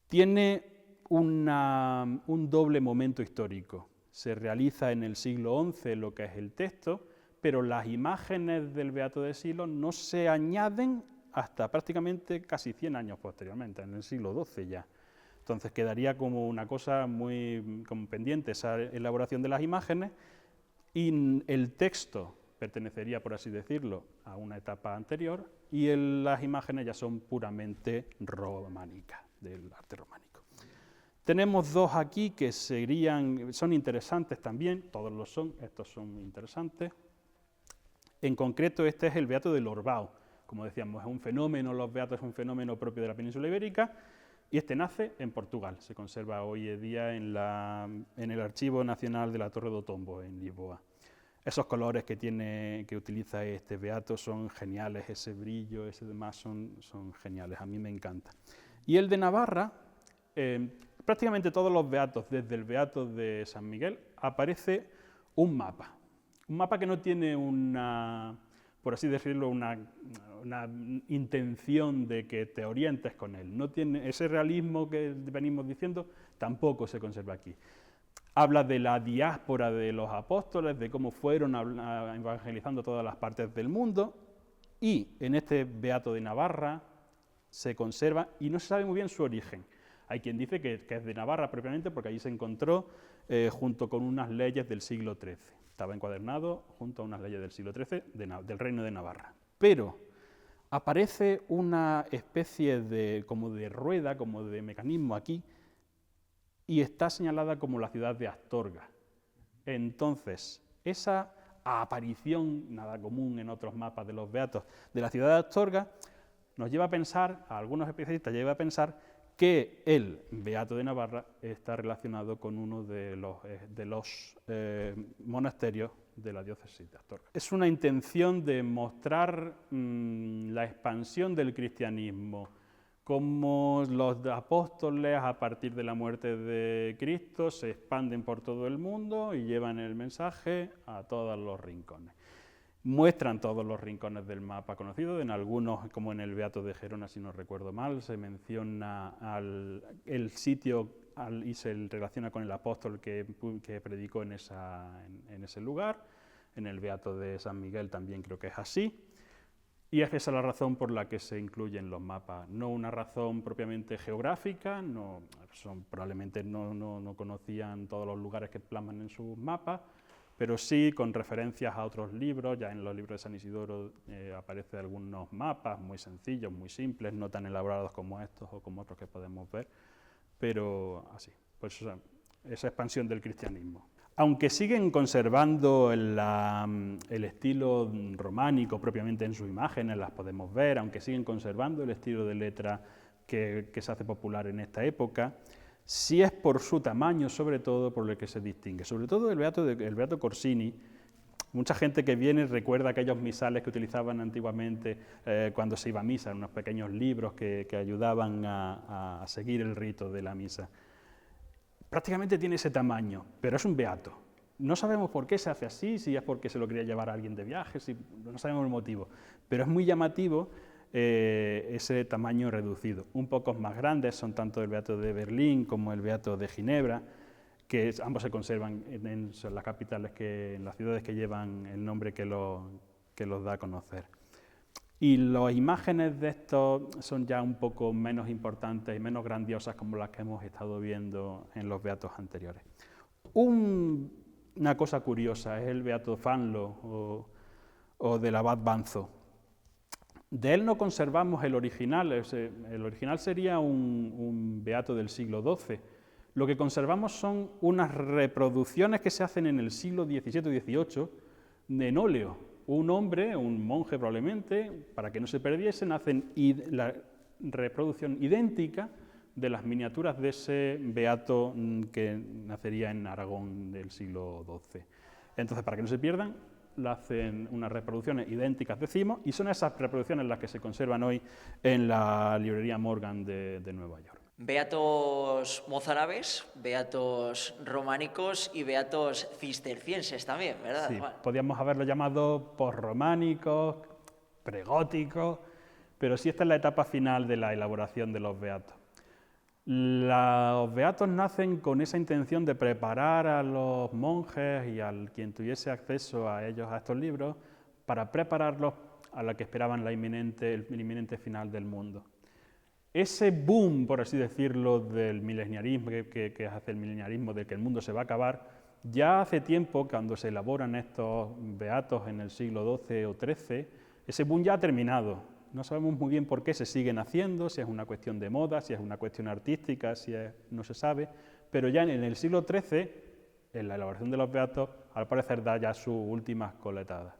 tiene un doble momento histórico. Se realiza en el siglo XI lo que es el texto, pero las imágenes del Beato de Silos no se añaden hasta prácticamente casi 100 años posteriormente, en el siglo XII ya. Entonces quedaría como una cosa muy pendiente esa elaboración de las imágenes y el texto pertenecería, por así decirlo, a una etapa anterior y las imágenes ya son puramente románicas, del arte románico. Tenemos dos aquí que son interesantes también, todos lo son, estos son interesantes. En concreto, este es el beato de Lorbao. Como decíamos, es un fenómeno, los beatos es un fenómeno propio de la península ibérica, y este nace en Portugal. Se conserva hoy en día en el Archivo Nacional de la Torre do Tombo, en Lisboa. Esos colores que utiliza este beato son geniales, ese brillo, ese demás son geniales, a mí me encanta. Y el de Navarra, prácticamente todos los beatos, desde el beato de San Miguel, aparece un mapa que no tiene por así decirlo, una intención de que te orientes con él. No tiene ese realismo que venimos diciendo, tampoco se conserva aquí. Habla de la diáspora de los apóstoles, de cómo fueron evangelizando todas las partes del mundo, y en este beato de Navarra se conserva, y no se sabe muy bien su origen. Hay quien dice que es de Navarra propiamente, porque allí se encontró junto con unas leyes del siglo XIII. Estaba encuadernado junto a unas leyes del siglo XIII del Reino de Navarra. Pero aparece una especie como de rueda, como de mecanismo aquí, y está señalada como la ciudad de Astorga. Entonces, esa aparición, nada común en otros mapas de los beatos, de la ciudad de Astorga, nos lleva a pensar, a algunos especialistas lleva a pensar, que el beato de Navarra está relacionado con uno de los monasterios de la diócesis de Astorga. Es una intención de mostrar la expansión del cristianismo, cómo los apóstoles a partir de la muerte de Cristo se expanden por todo el mundo y llevan el mensaje a todos los rincones. Muestran todos los rincones del mapa conocido, en algunos, como en el Beato de Gerona, si no recuerdo mal, se menciona el sitio y se relaciona con el apóstol que predicó en ese lugar. En el Beato de San Miguel también creo que es así. Y es esa la razón por la que se incluyen los mapas, no una razón propiamente geográfica, probablemente no conocían todos los lugares que plasman en sus mapas, pero sí con referencias a otros libros. Ya en los libros de San Isidoro aparecen algunos mapas muy sencillos, muy simples, no tan elaborados como estos o como otros que podemos ver, pero así, pues esa expansión del cristianismo. Aunque siguen conservando el estilo románico propiamente en sus imágenes, las podemos ver, aunque siguen conservando el estilo de letra que se hace popular en esta época, sí es por su tamaño, sobre todo, por el que se distingue. Sobre todo el Beato Corsini. Mucha gente que viene recuerda aquellos misales que utilizaban antiguamente cuando se iba a misa, unos pequeños libros que ayudaban a seguir el rito de la misa. Prácticamente tiene ese tamaño, pero es un beato. No sabemos por qué se hace así, si es porque se lo quería llevar a alguien de viaje, no sabemos el motivo, pero es muy llamativo ese tamaño reducido. Un poco más grandes son tanto el Beato de Berlín como el Beato de Ginebra, que ambos se conservan en las capitales, en las ciudades que llevan el nombre que los da a conocer. Y las imágenes de estos son ya un poco menos importantes y menos grandiosas como las que hemos estado viendo en los beatos anteriores. Una cosa curiosa es el Beato Fanlo o del abad Banzo. De él no conservamos el original. El original sería un beato del siglo XII. Lo que conservamos son unas reproducciones que se hacen en el siglo XVII y XVIII en óleo. Un hombre, un monje probablemente, para que no se perdiesen, hacen la reproducción idéntica de las miniaturas de ese beato que nacería en Aragón del siglo XII. Entonces, para que no se pierdan, hacen unas reproducciones idénticas, decimos, y son esas reproducciones las que se conservan hoy en la librería Morgan de Nueva York.
Beatos mozárabes, beatos románicos y beatos cistercienses también, ¿verdad?
Sí, podríamos haberlo llamado posrománicos, pregóticos, pero sí esta es la etapa final de la elaboración de los beatos. Los beatos nacen con esa intención de preparar a los monjes y a quien tuviese acceso a ellos, a estos libros, para prepararlos a la que esperaban el inminente final del mundo. Ese boom, por así decirlo, del mileniarismo, que hace el mileniarismo, de que el mundo se va a acabar, ya hace tiempo, cuando se elaboran estos beatos en el siglo XII o XIII, ese boom ya ha terminado. No sabemos muy bien por qué se siguen haciendo, si es una cuestión de moda, si es una cuestión artística, no se sabe, pero ya en el siglo XIII, en la elaboración de los beatos, al parecer da ya sus últimas coletadas.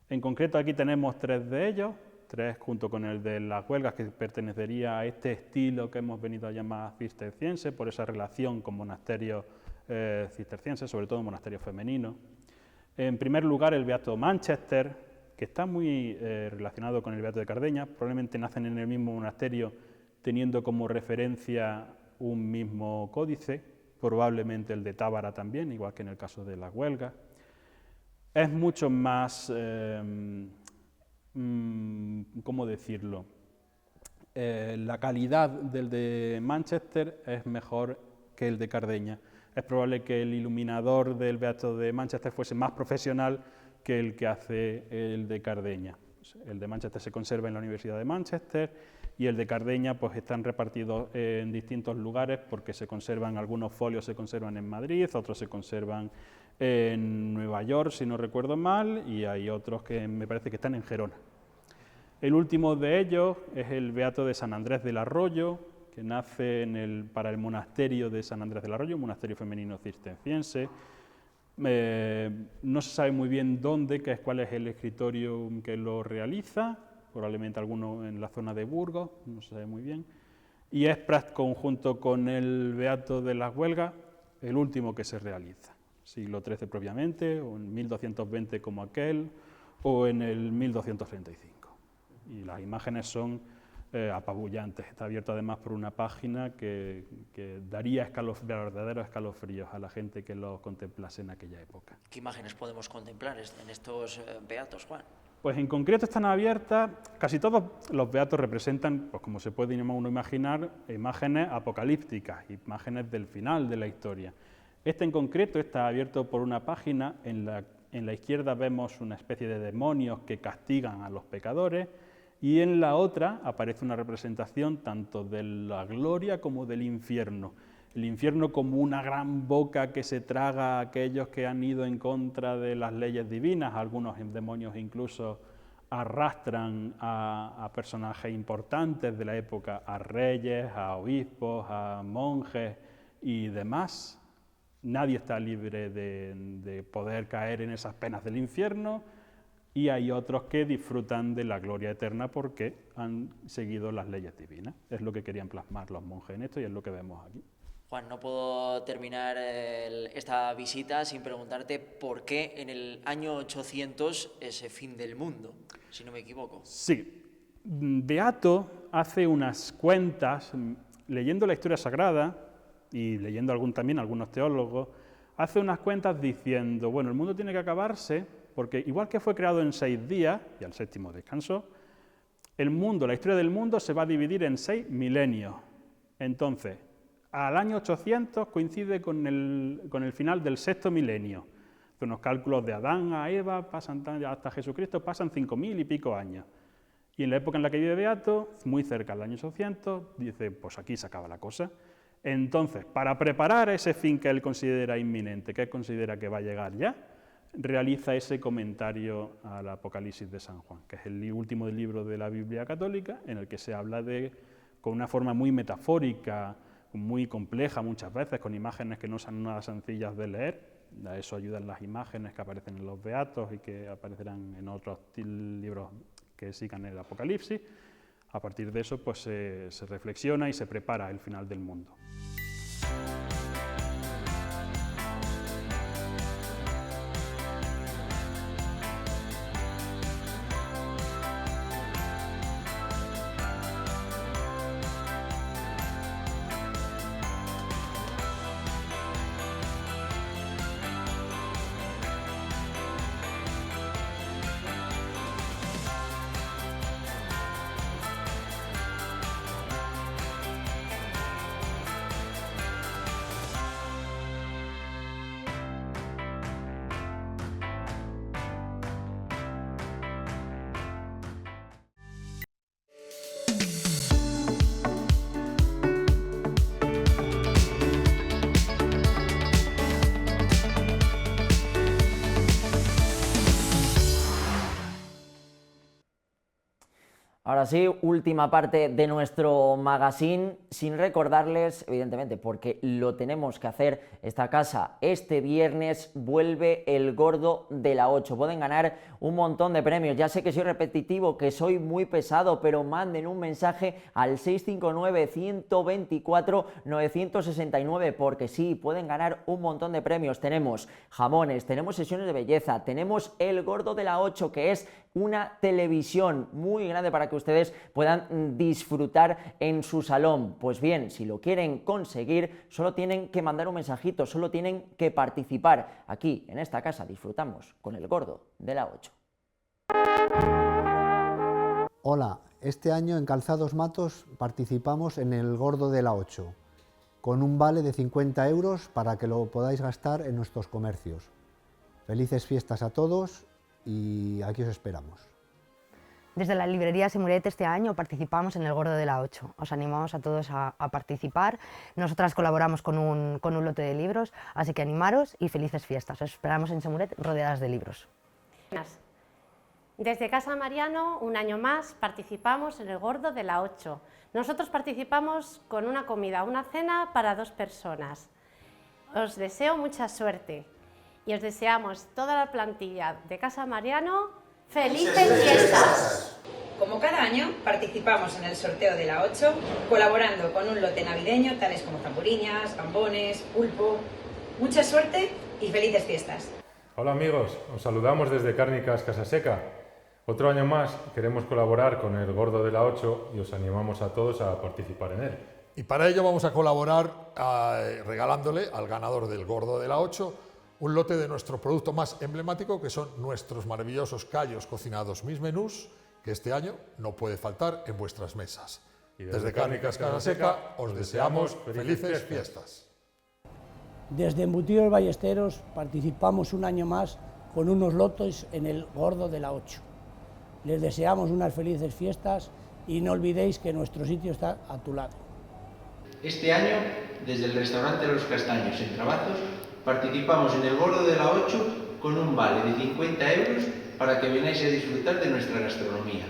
En concreto aquí tenemos 3 de ellos, 3 junto con el de las huelgas, que pertenecería a este estilo que hemos venido a llamar cisterciense, por esa relación con monasterios cistercienses, sobre todo monasterios femeninos. En primer lugar, el beato Manchester, que está muy relacionado con el beato de Cardeña, probablemente nacen en el mismo monasterio teniendo como referencia un mismo códice, probablemente el de Tábara también, igual que en el caso de las huelgas. Es mucho más, ¿cómo decirlo? La calidad del de Manchester es mejor que el de Cardeña. Es probable que el iluminador del beato de Manchester fuese más profesional que el que hace el de Cardeña. El de Manchester se conserva en la Universidad de Manchester y el de Cardeña pues están repartidos en distintos lugares porque se conservan, algunos folios se conservan en Madrid, otros se conservan en Nueva York, si no recuerdo mal, y hay otros que me parece que están en Gerona. El último de ellos es el beato de San Andrés del Arroyo, que nace para el monasterio de San Andrés del Arroyo, un monasterio femenino cisterciense. No se sabe muy bien dónde, cuál es el escritorio que lo realiza, probablemente alguno en la zona de Burgos, no se sabe muy bien. Y es conjunto con el beato de las huelgas, el último que se realiza, siglo XIII propiamente, o en 1220 como aquel, o en el 1235. Y las imágenes son apabullantes. Está abierto además por una página que daría verdaderos escalofríos a la gente que lo contemplase en aquella época.
¿Qué imágenes podemos contemplar en estos beatos, Juan?
Pues en concreto están abiertas, casi todos los beatos representan, pues como se puede uno imaginar, imágenes apocalípticas, imágenes del final de la historia. Este en concreto está abierto por una página, en la izquierda vemos una especie de demonios que castigan a los pecadores, y en la otra aparece una representación tanto de la gloria como del infierno. El infierno como una gran boca que se traga a aquellos que han ido en contra de las leyes divinas. Algunos demonios incluso arrastran a personajes importantes de la época, a reyes, a obispos, a monjes y demás. Nadie está libre de poder caer en esas penas del infierno. Y hay otros que disfrutan de la gloria eterna porque han seguido las leyes divinas. Es lo que querían plasmar los monjes en esto y es lo que vemos aquí.
Juan, no puedo terminar esta visita sin preguntarte por qué en el año 800 ese fin del mundo, si no me equivoco.
Sí, Beato hace unas cuentas, leyendo la historia sagrada y leyendo también algunos teólogos, hace unas cuentas diciendo, bueno, el mundo tiene que acabarse porque igual que fue creado en 6 días, y al 7º descansó, la historia del mundo se va a dividir en 6 milenios. Entonces, al año 800 coincide con el final del 6º milenio. Con los cálculos de Adán a Eva, hasta Jesucristo, pasan 5000 y pico años. Y en la época en la que vive Beato, muy cerca del año 800, dice, pues aquí se acaba la cosa. Entonces, para preparar ese fin que él considera inminente, que él considera que va a llegar ya, realiza ese comentario al Apocalipsis de San Juan, que es el último libro de la Biblia católica, en el que se habla con una forma muy metafórica, muy compleja muchas veces, con imágenes que no son nada sencillas de leer. A eso ayudan las imágenes que aparecen en los Beatos y que aparecerán en otros libros que sigan el Apocalipsis. A partir de eso pues se reflexiona y se prepara el final del mundo.
Ahora sí, última parte de nuestro magazine, sin recordarles, evidentemente, porque lo tenemos que hacer, esta casa este viernes vuelve el Gordo de la 8. Pueden ganar un montón de premios. Ya sé que soy repetitivo, que soy muy pesado, pero manden un mensaje al 659-124-969, porque sí, pueden ganar un montón de premios. Tenemos jamones, tenemos sesiones de belleza, tenemos el Gordo de la 8, que es una televisión muy grande para que ustedes puedan disfrutar en su salón. Pues bien, si lo quieren conseguir, solo tienen que mandar un mensajito, solo tienen que participar. Aquí, en esta casa, disfrutamos con el Gordo de la 8.
Hola, este año en Calzados Matos participamos en el Gordo de la 8, con un vale de 50 euros para que lo podáis gastar en nuestros comercios. Felices fiestas a todos y aquí os esperamos.
Desde la librería Simuret este año participamos en el Gordo de la 8. Os animamos a todos a participar. Nosotras colaboramos con un lote de libros, así que animaros y felices fiestas. Os esperamos en Simuret rodeadas de libros.
Desde Casa Mariano, un año más, participamos en el Gordo de la 8. Nosotros participamos con una comida, una cena para 2 personas. Os deseo mucha suerte y os deseamos toda la plantilla de Casa Mariano ¡felices fiestas!
Como cada año, participamos en el sorteo de la 8, colaborando con un lote navideño, tales como tamboriñas, gambones, pulpo. Mucha suerte y felices fiestas.
Hola amigos, os saludamos desde Cárnicas Casaseca. Otro año más queremos colaborar con el Gordo de la 8 y os animamos a todos a participar en él.
Y para ello vamos a colaborar regalándole al ganador del Gordo de la 8 un lote de nuestro producto más emblemático, que son nuestros maravillosos callos cocinados Mis Menús, que este año no puede faltar en vuestras mesas. Y desde Cárnicas Casaseca os deseamos felices fiestas.
Desde Embutidos Ballesteros participamos un año más con unos lotes en el Gordo de la 8. Les deseamos unas felices fiestas y no olvidéis que nuestro sitio está a tu lado.
Este año, desde el restaurante Los Castaños en Trabazos, participamos en el Gordo de la 8 con un vale de 50 euros para que venáis a disfrutar de nuestra gastronomía.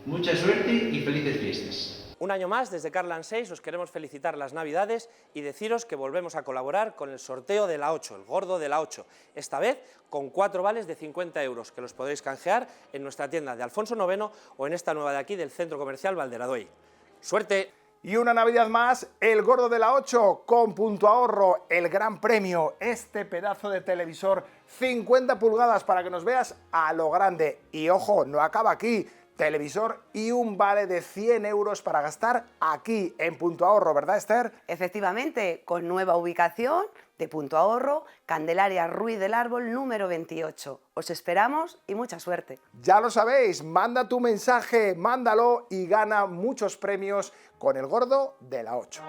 Mucha suerte y felices fiestas.
Un año más, desde Carland 6, os queremos felicitar las Navidades y deciros que volvemos a colaborar con el sorteo de la 8, el Gordo de la 8, esta vez con 4 vales de 50 euros, que los podréis canjear en nuestra tienda de Alfonso IX o en esta nueva de aquí del Centro Comercial Valderaduey. ¡Suerte!
Y una Navidad más, el Gordo de la 8 con Punto Ahorro, el gran premio, este pedazo de televisor 50 pulgadas para que nos veas a lo grande. Y ojo, no acaba aquí, televisor y un vale de 100 euros para gastar aquí en Punto Ahorro, ¿verdad, Esther?
Efectivamente, con nueva ubicación de Punto Ahorro, Candelaria Ruiz del Árbol número 28. Os esperamos y mucha suerte.
Ya lo sabéis, manda tu mensaje, mándalo y gana muchos premios con el Gordo de la 8.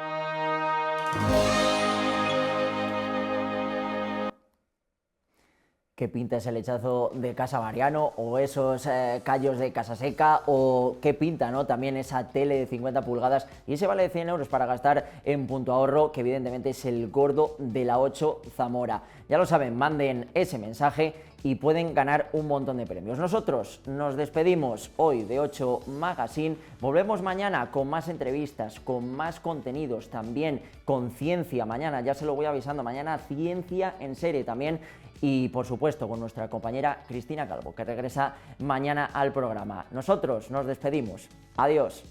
¿Qué pinta ese lechazo de Casa Mariano o esos callos de Casaseca o qué pinta, ¿no? También esa tele de 50 pulgadas y ese vale de 100 euros para gastar en Punto Ahorro, que evidentemente es el Gordo de la 8 Zamora. Ya lo saben, manden ese mensaje y pueden ganar un montón de premios. Nosotros nos despedimos hoy de 8 Magazine, volvemos mañana con más entrevistas, con más contenidos, también con ciencia. Mañana, ya se lo voy avisando, mañana ciencia en serie también. Y por supuesto con nuestra compañera Cristina Calvo, que regresa mañana al programa. Nosotros nos despedimos. Adiós.